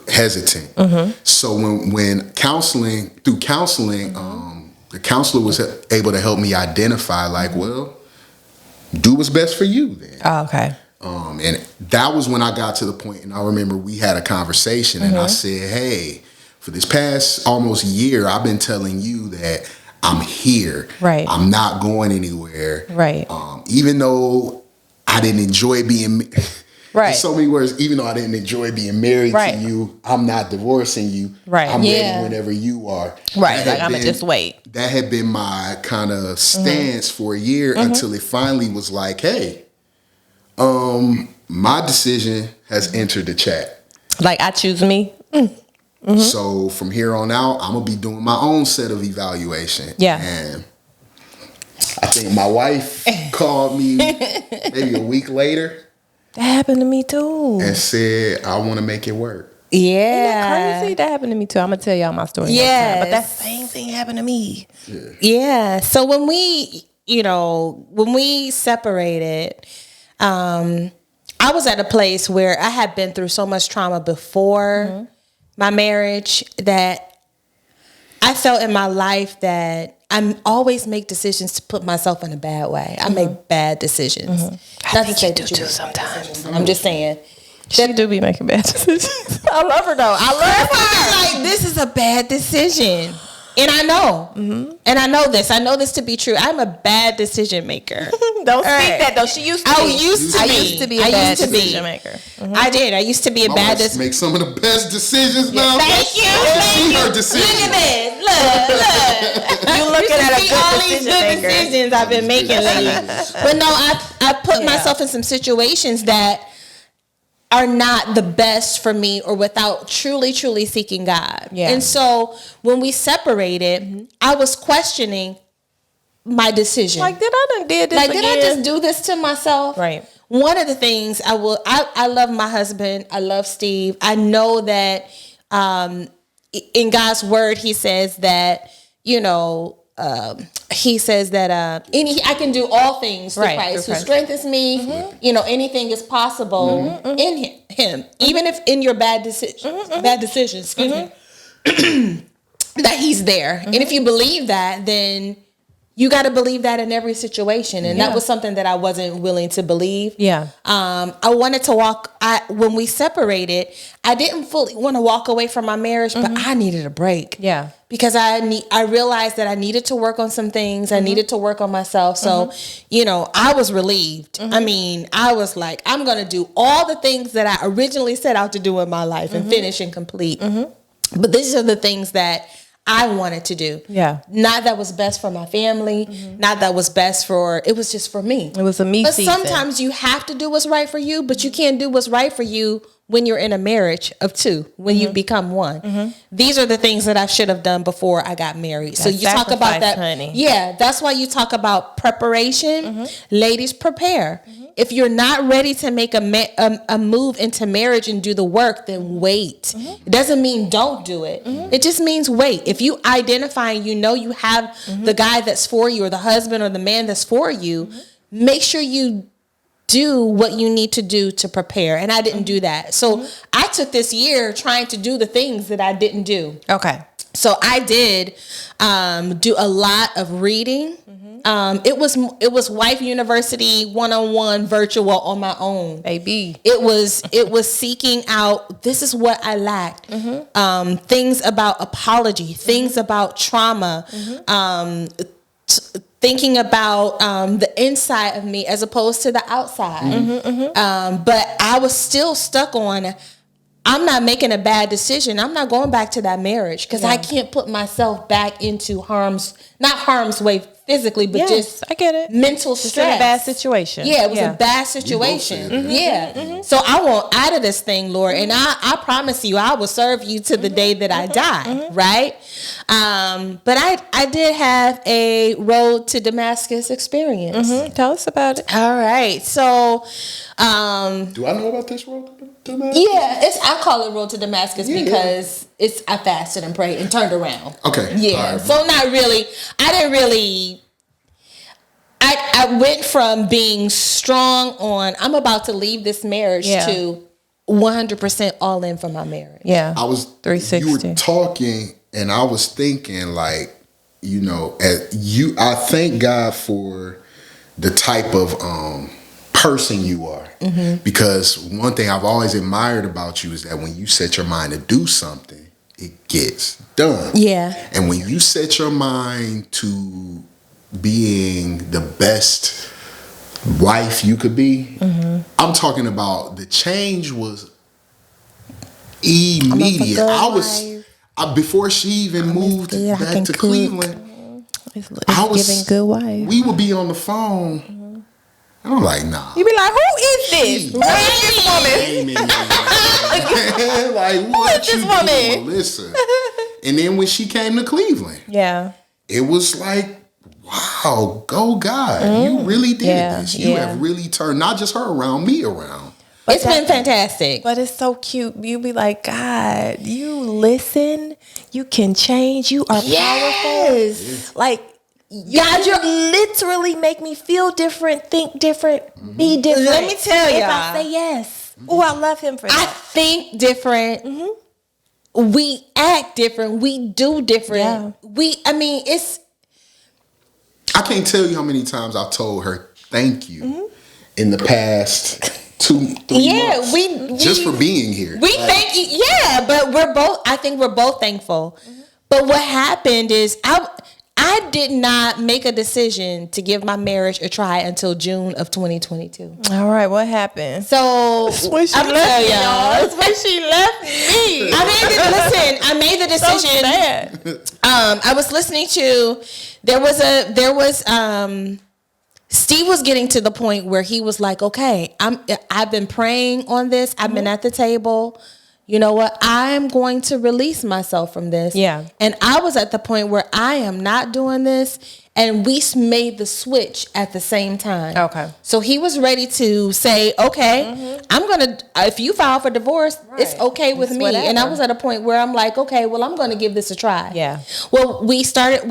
hesitant. So when through counseling, the counselor was able to help me identify, like, well, do what's best for you then. Oh, okay. And that was when I got to the point, and I remember we had a conversation, and I said, hey, for this past almost year, I've been telling you that I'm here. Right. I'm not going anywhere. Right. Even though I didn't enjoy being right. In so many words, even though I didn't enjoy being married to you, I'm not divorcing you. Right. I'm ready whenever you are. Right. Like I'm gonna just wait. That had been my kind of stance for a year until it finally was like, hey, my decision has entered the chat. Like I choose me. So from here on out, I'm gonna be doing my own set of evaluation. Yeah. And I think my wife called me maybe a week later. That happened to me too. And said, I want to make it work. Yeah. Isn't that crazy? That happened to me too. I'm gonna tell y'all my story. Yes. But that same thing happened to me. Yeah. So when we separated, I was at a place where I had been through so much trauma before my marriage that I felt in my life that I always make decisions to put myself in a bad way. I make bad decisions. I think you do too sometimes. I'm just saying. She do be making bad decisions. I love her though. I love her. Like, this is a bad decision. And I know. And I know this. I know this to be true. I'm a bad decision maker. Don't speak that though. She used to be. I used to be a bad decision maker. I did. I used to be a My bad wife make some of the best decisions now. Thank you. See her decisions. Look at this. Look. You looking at a see good all these decision good maker. decisions I've been making lately. But no, I put myself in some situations that are not the best for me or without truly seeking God. Yeah. And so when we separated, I was questioning my decision. Like, did I just do this to myself? Right. One of the things I love my husband. I love Steve. I know that in God's word, he says that, I can do all things through Christ who strengthens me. Anything is possible in him. Even if in your bad decisions, excuse me, that he's there. And if you believe that, then you got to believe that in every situation. And that was something that I wasn't willing to believe. Yeah. I wanted to when we separated, I didn't fully want to walk away from my marriage, but I needed a break. Yeah. Because I realized that I needed to work on some things. I needed to work on myself. So, I was relieved. I mean, I was like, I'm going to do all the things that I originally set out to do in my life and finish and complete. But these are the things that I wanted to do. Yeah. Not that was best for my family. Not that was best it was just for me. It was a me season. But sometimes you have to do what's right for you, but you can't do what's right for you when you're in a marriage of two, when you become one. These are the things that I should have done before I got married. So you talk about that. Honey. Yeah, that's why you talk about preparation. Ladies, prepare. If you're not ready to make a move into marriage and do the work, then wait. It doesn't mean don't do it. It just means wait. If you identify and you have the guy that's for you or the husband or the man that's for you, make sure you do what you need to do to prepare. And I didn't do that. So I took this year trying to do the things that I didn't do. Okay. So I did do a lot of reading. It was Wife University 101 virtual on my own. Baby. It was seeking out, this is what I lacked. Things about apology, things about trauma, thinking about the inside of me as opposed to the outside. But I was still stuck on, I'm not making a bad decision. I'm not going back to that marriage because I can't put myself back into not harm's way physically, but just I get it. mental Just stress. in a bad situation. Yeah, it was a bad situation. Yeah. So I want out of this thing, Lord. And I promise you, I will serve you to the day that I die. Right? But I did have a road to Damascus experience. Tell us about it. All right. So, Do I know about this road to Damascus? yeah, I call it road to Damascus because I fasted and prayed and turned around. Okay. Yeah. All right. So not really. I didn't really. I went from being strong on I'm about to leave this marriage to 100% all in for my marriage. Yeah. I was 360. You were talking, and I was thinking, like, I thank God for the type of person you are, because one thing I've always admired about you is that when you set your mind to do something, it gets done. Yeah. And when you set your mind to being the best wife you could be, I'm talking about the change was immediate. Before she even moved back to Cleveland, I was giving good wife. We would be on the phone. And I'm like, nah. You be like, who is this? Who is this woman? Like, what this you woman? doing, Melissa? And then when she came to Cleveland, Yeah. it was like, wow, go God. You really did this. You have really turned not just her around, me around. It's been fantastic. But it's so cute. You be like, God, you listen. You can change. You are powerful. Like, God, you literally make me feel different, think different, be different. Let me tell if y'all. I say yes. Oh, I love him for I that. think different. We act different. We do different. Yeah. I can't tell you how many times I've told her thank you in the past 2-3 months. we just for being here. We thank you. Yeah, but I think we're both thankful. But what happened is I did not make a decision to give my marriage a try until June of 2022. All right, what happened? So When she I'm left tell me, y'all. That's when she left me. I made the So decision. sad. I was listening to Steve was getting to the point where he was like, okay, I've been praying on this. I've been at the table. You know what? I'm going to release myself from this. Yeah. And I was at the point where I am not doing this. And we made the switch at the same time. Okay. So he was ready to say, okay, I'm going to, if you file for divorce, it's okay with me. whatever. And I was at a point where I'm like, okay, well, I'm going to give this a try. Yeah. Well, we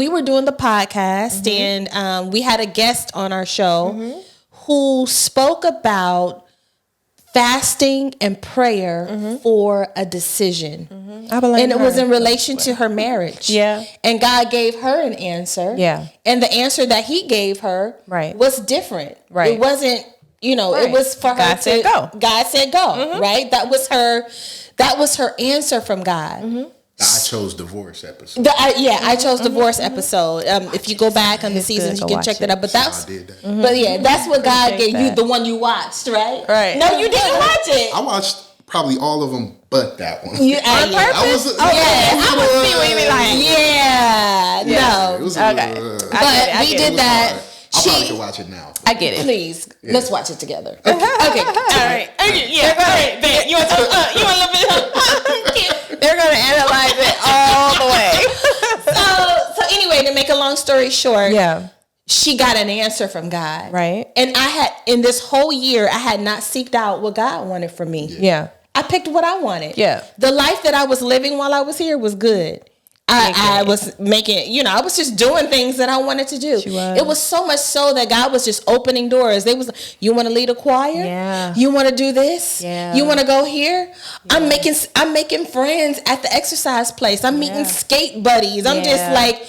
were doing the podcast and we had a guest on our show who spoke about fasting and prayer for a decision. I believe And it was her. in relation to her marriage. Yeah. And God gave her an answer. Yeah. And the answer that he gave her Right. was different. Right. It wasn't, Right. it was for her God said go. God said go, right? That was her answer from God. I chose divorce episode. I chose divorce episode. If you go back on the It's seasons, good. you Go can check watch that out. But that's I did that. but yeah, that's what God Check gave you, that. the one you watched, right? Right. No, you didn't watch it. I watched probably all of them but that one. On purpose? I was, I would see what you mean, like. Yeah. It was Okay. But I we get it. did that. I probably could watch it now. I get it. Please, let's watch it together. Okay. All right. Yeah. Go ahead. Ben, you want a little bit? They're gonna analyze it all the way. So anyway, to make a long story short, Yeah. she got an answer from God. Right. And I had, in this whole year, I had not seeked out what God wanted from me. Yeah. I picked what I wanted. Yeah. The life that I was living while I was here was good. I was making, I was just doing things that I wanted to do. It was so much so that God was just opening doors. They was like, you want to lead a choir? Yeah. You want to do this? Yeah. You want to go here? Yeah. I'm making friends at the exercise place. I'm meeting skate buddies. I'm just like,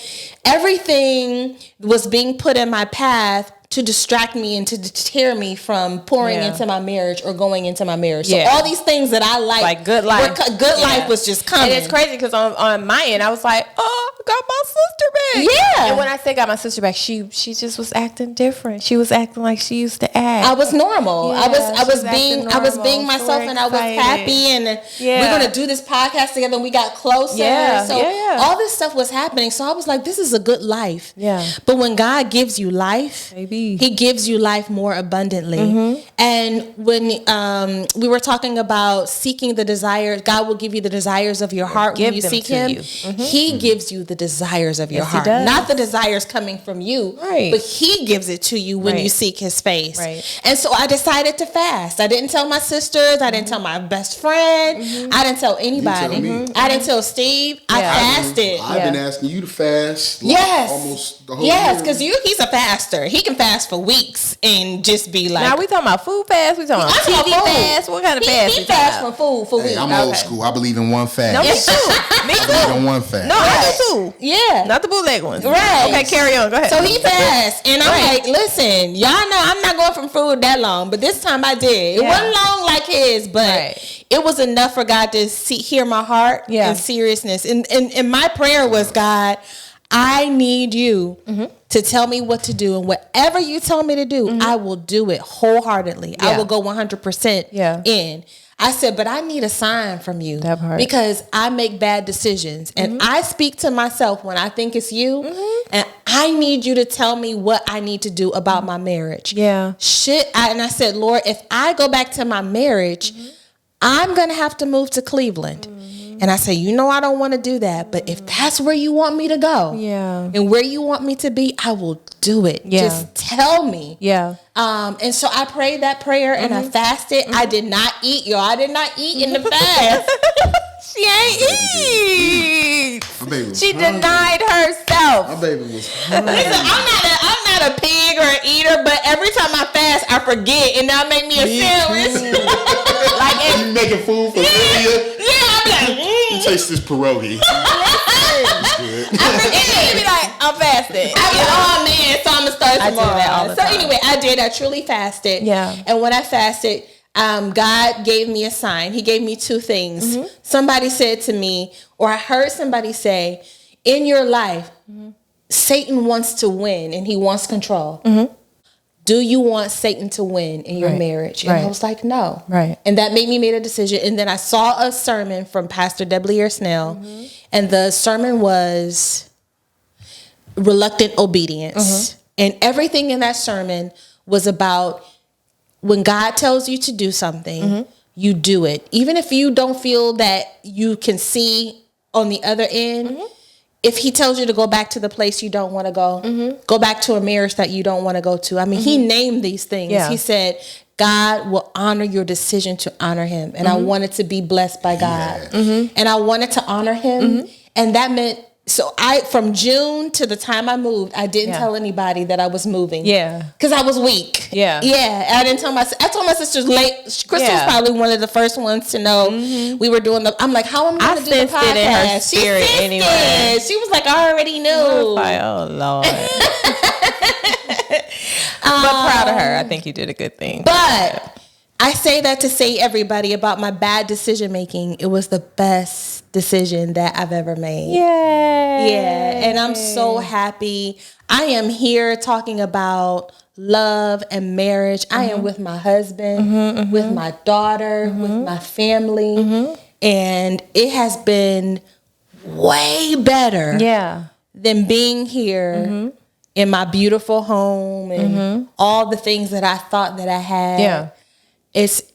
everything was being put in my path to distract me and to deter me from pouring into my marriage or going into my marriage. So all these things that I like good life, life was just coming. And it's crazy because on my end, I was like, oh, I got my sister back. Yeah. And when I say got my sister back, she just was acting different. She was acting like she used to act. I was normal. Yeah, I was being normal. myself, and I was happy, and we're gonna do this podcast together, and we got closer. Yeah. So all this stuff was happening. So I was like, this is a good life. Yeah. But when God gives you life, Baby. He gives you life more abundantly. And when we were talking about seeking the desires, God will give you the desires of your heart when you seek Him. He gives you the desires of your heart, not the desires coming from you, but He gives it to you when you seek His face. And so I decided to fast. I didn't tell my sisters. I didn't tell my best friend. I didn't tell anybody. I didn't tell Steve. I fasted. I've been asking you to fast. Almost the whole Yes, year. because he's a faster. He can fast for weeks and just be like. Now we talking about food fast. We talking about TV fast. What kind of fast? He fast from food for weeks. I'm old school. I believe in one fast. No, me too. Me I believe in too. one fast. No, I do too. Yeah. Not the bootleg ones. Right. Okay, carry on. Go ahead. So he passed, and I'm like, listen, y'all know I'm not going from food that long, but this time I did. It wasn't long like his, but it was enough for God to hear my heart and seriousness. And my prayer was, God, I need you to tell me what to do, and whatever you tell me to do, I will do it wholeheartedly. I will go 100% in. I said, but I need a sign from you because I make bad decisions, and I speak to myself when I think it's you, and I need you to tell me what I need to do about my marriage. Yeah. And I said, Lord, if I go back to my marriage, I'm going to have to move to Cleveland. And I say, I don't want to do that. But if that's where you want me to go and where you want me to be, I will do it. Just tell me. Yeah. And so I prayed that prayer and I fasted. I did not eat, y'all. I did not eat in the fast. She ain't eat. My baby was She hungry. denied herself. My baby was hungry. Listen, I'm not a pig or an eater, but every time I fast, I forget, and now make me a sandwich. You making food for Lydia? I'm like, You taste this pierogi. I forget. Be like, I'm fasting. I get, oh man, so I'm gonna start I do tomorrow. that all the So time. anyway, I did. I truly fasted. Yeah. And when I fasted, God gave me a sign. He gave me two things. Somebody said to me, or I heard somebody say, in your life, Satan wants to win and he wants control. Do you want Satan to win in your marriage? And I was like, no. And that made me make a decision. And then I saw a sermon from Pastor Deblier Snell, and the sermon was reluctant obedience. And everything in that sermon was about when God tells you to do something, you do it. Even if you don't feel that you can see on the other end, if he tells you to go back to the place you don't want to go, go back to a marriage that you don't want to go to. I mean, he named these things. He said, God will honor your decision to honor him. And I wanted to be blessed by God. And I wanted to honor him. And that meant, so from June to the time I moved, I didn't tell anybody that I was moving. Because I was weak. I didn't tell I told my sisters late. Crystal was probably one of the first ones to know we were doing I'm like, how am I going to do the podcast? It in her spirit anyway. She was like, I already knew. Like, oh Lord. But proud of her. I think you did a good thing. But I say that to say everybody about my bad decision making. It was the best decision that I've ever made. Yeah. And I'm so happy. I am here talking about love and marriage. I am with my husband, with my daughter, with my family. And it has been way better than being here in my beautiful home and all the things that I thought that I had.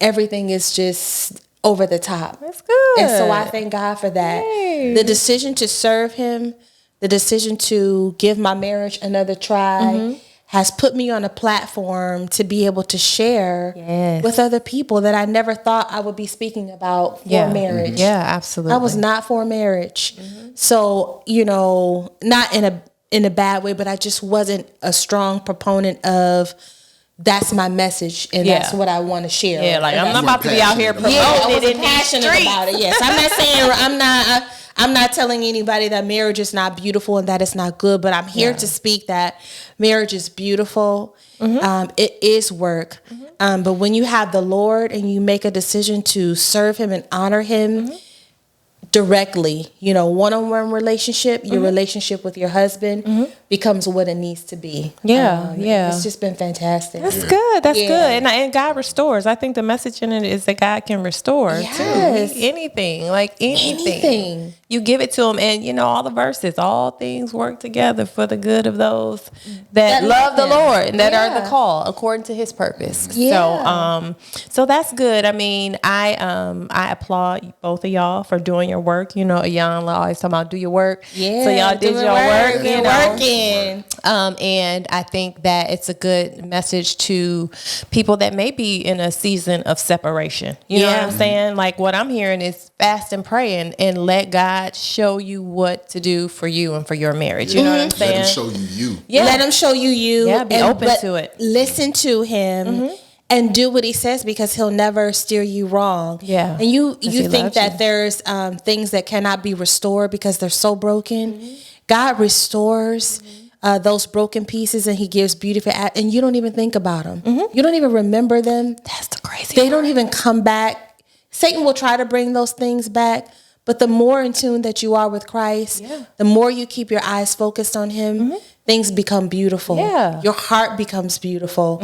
Everything is just over the top. That's good. And so I thank God for that. Yay. The decision to serve him, the decision to give my marriage another try has put me on a platform to be able to share with other people that I never thought I would be speaking about for marriage. Yeah, absolutely. I was not for marriage. So, not in a bad way, but I just wasn't a strong proponent of that's my message and that's what I want to share. Yeah, like I'm not about to be out here promoting I was it in passionate these streets. about it. Yes, I'm not saying I'm not telling anybody that marriage is not beautiful and that it's not good, but I'm here to speak that marriage is beautiful. It is work. But when you have the Lord and you make a decision to serve him and honor him directly, one-on-one relationship, your relationship with your husband becomes what it needs to be. It's just been fantastic. That's good. That's good. And God restores. I think the message in it is that God can restore too. Anything. You give it to him, and all the verses, all things work together for the good of those that love the Lord and that are the called according to his purpose. So that's good. I mean, I applaud both of y'all for doing your work. Ayan always talking about do your work. Yeah. So y'all did your work. You're working. And I think that it's a good message to people that may be in a season of separation. You know what I'm saying? Like what I'm hearing is fast and pray and let God show you what to do for you and for your marriage. You know what I'm saying? Let him show you you. Yeah. Let him show you you. Yeah, be open to it. Listen to him. And do what he says because he'll never steer you wrong. Yeah. And you think that there's things that cannot be restored because they're so broken. God restores those broken pieces and he gives beauty and you don't even think about them. You don't even remember them. That's the crazy They don't even come back. Satan will try to bring those things back. But the more in tune that you are with Christ, the more you keep your eyes focused on him, things become beautiful. Yeah. Your heart becomes beautiful.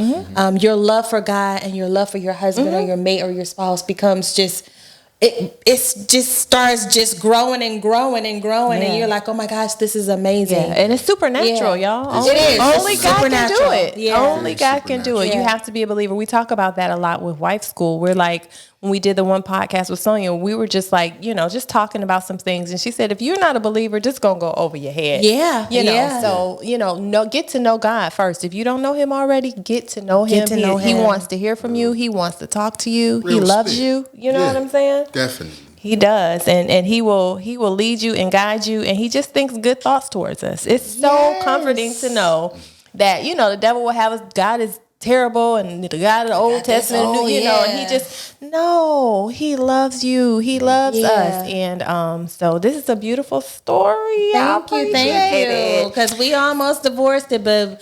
Your love for God and your love for your husband or your mate or your spouse becomes just, it's just starts just growing and growing and growing. And you're like, oh my gosh, this is amazing. Yeah. And it's supernatural, y'all. It is. Only God can do it. Yeah. Only God can do it. You have to be a believer. We talk about that a lot with Wife School. We're like, when we did the one podcast with Sonia, we were just like, just talking about some things. And she said, if you're not a believer, just going to go over your head. Yeah. So, get to know God first. If you don't know him already, get to know him. He wants to hear from you. He wants to talk to you. He loves you. You know what I'm saying? Definitely. He does. And he will lead you and guide you. And he just thinks good thoughts towards us. It's so comforting to know that, the devil will have us, God is terrible and the God of the Old Testament, and he just he loves you. He loves us. And so this is a beautiful story. Thank you. Because we almost divorced it, but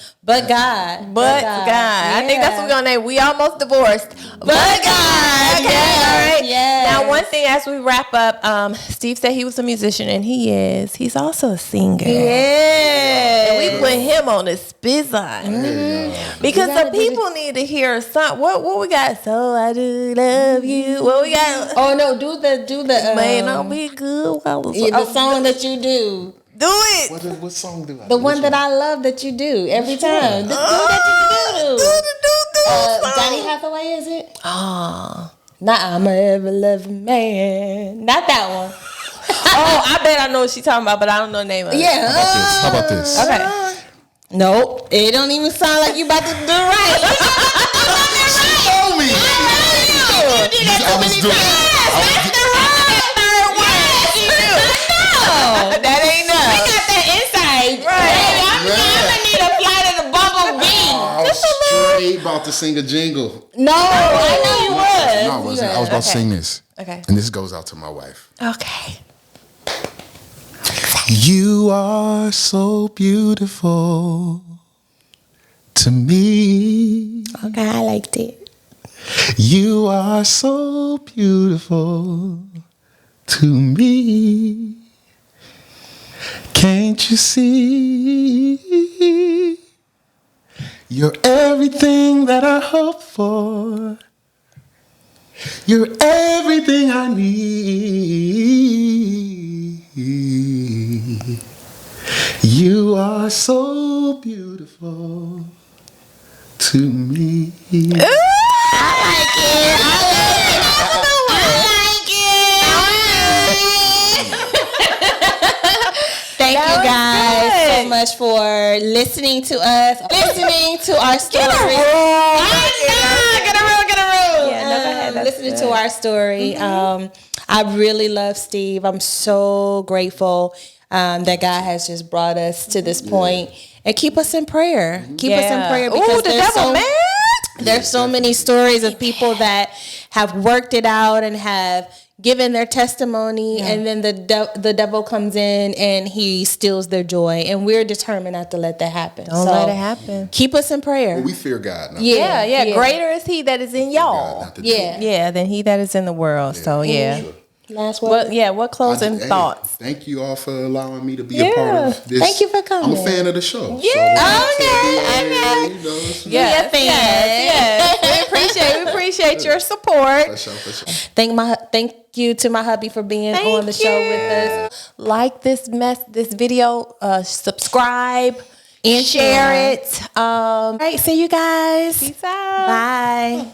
God. But God. I think that's what we're gonna name. We almost divorced. But God. Okay. All right. Now one thing as we wrap up, Steve said he was a musician and he is. He's also a singer. Yeah. And we put him on the spizz because the people need to hear a song. What we got? So I do love you. What we got? Oh no, do the may not be good. The song that you do. Do it. What song do I do? The one that I love that you do every time. Do Johnny Hathaway, is it? Not I'm a ever loving man. Not that one. I bet I know what she's talking about, but I don't know the name of it. Yeah. How about this? Okay. Nope. It don't even sound like you about to do right. She told me. You did that too many times. That's the third one. No. That ain't enough. We got that insight. Right. I'm gonna need a flight of the bumblebee. I was straight about to sing a jingle. No, I know you was. No, I wasn't. I was about to sing this. Okay. And this goes out to my wife. Okay. You are so beautiful to me. Okay, I liked it. You are so beautiful to me. Can't you see? You're everything that I hope for. You're everything I need. You are so beautiful to me. I like it. Thank you guys so much for listening to us, listening to our story. Get a room. Yeah, no, go ahead. That's Listening to our story. I really love Steve. I'm so grateful that God has just brought us to this point. And keep us in prayer. Keep us in prayer because there's so many stories of people that have worked it out and have given their testimony, and then the devil comes in and he steals their joy. And we're determined not to let that happen. Don't let it happen. Keep us in prayer. Well, we fear God. Yeah. Greater is He that is in y'all. Yeah. Than he that is in the world. So Sure. Last word. What closing thoughts? Thank you all for allowing me to be a part of this. Thank you for coming. I'm a fan of the show. Okay. We appreciate your support. For sure. Thank you to my hubby for being on the show with us. Like this video, subscribe and share it. All right, see you guys. Peace out. Bye.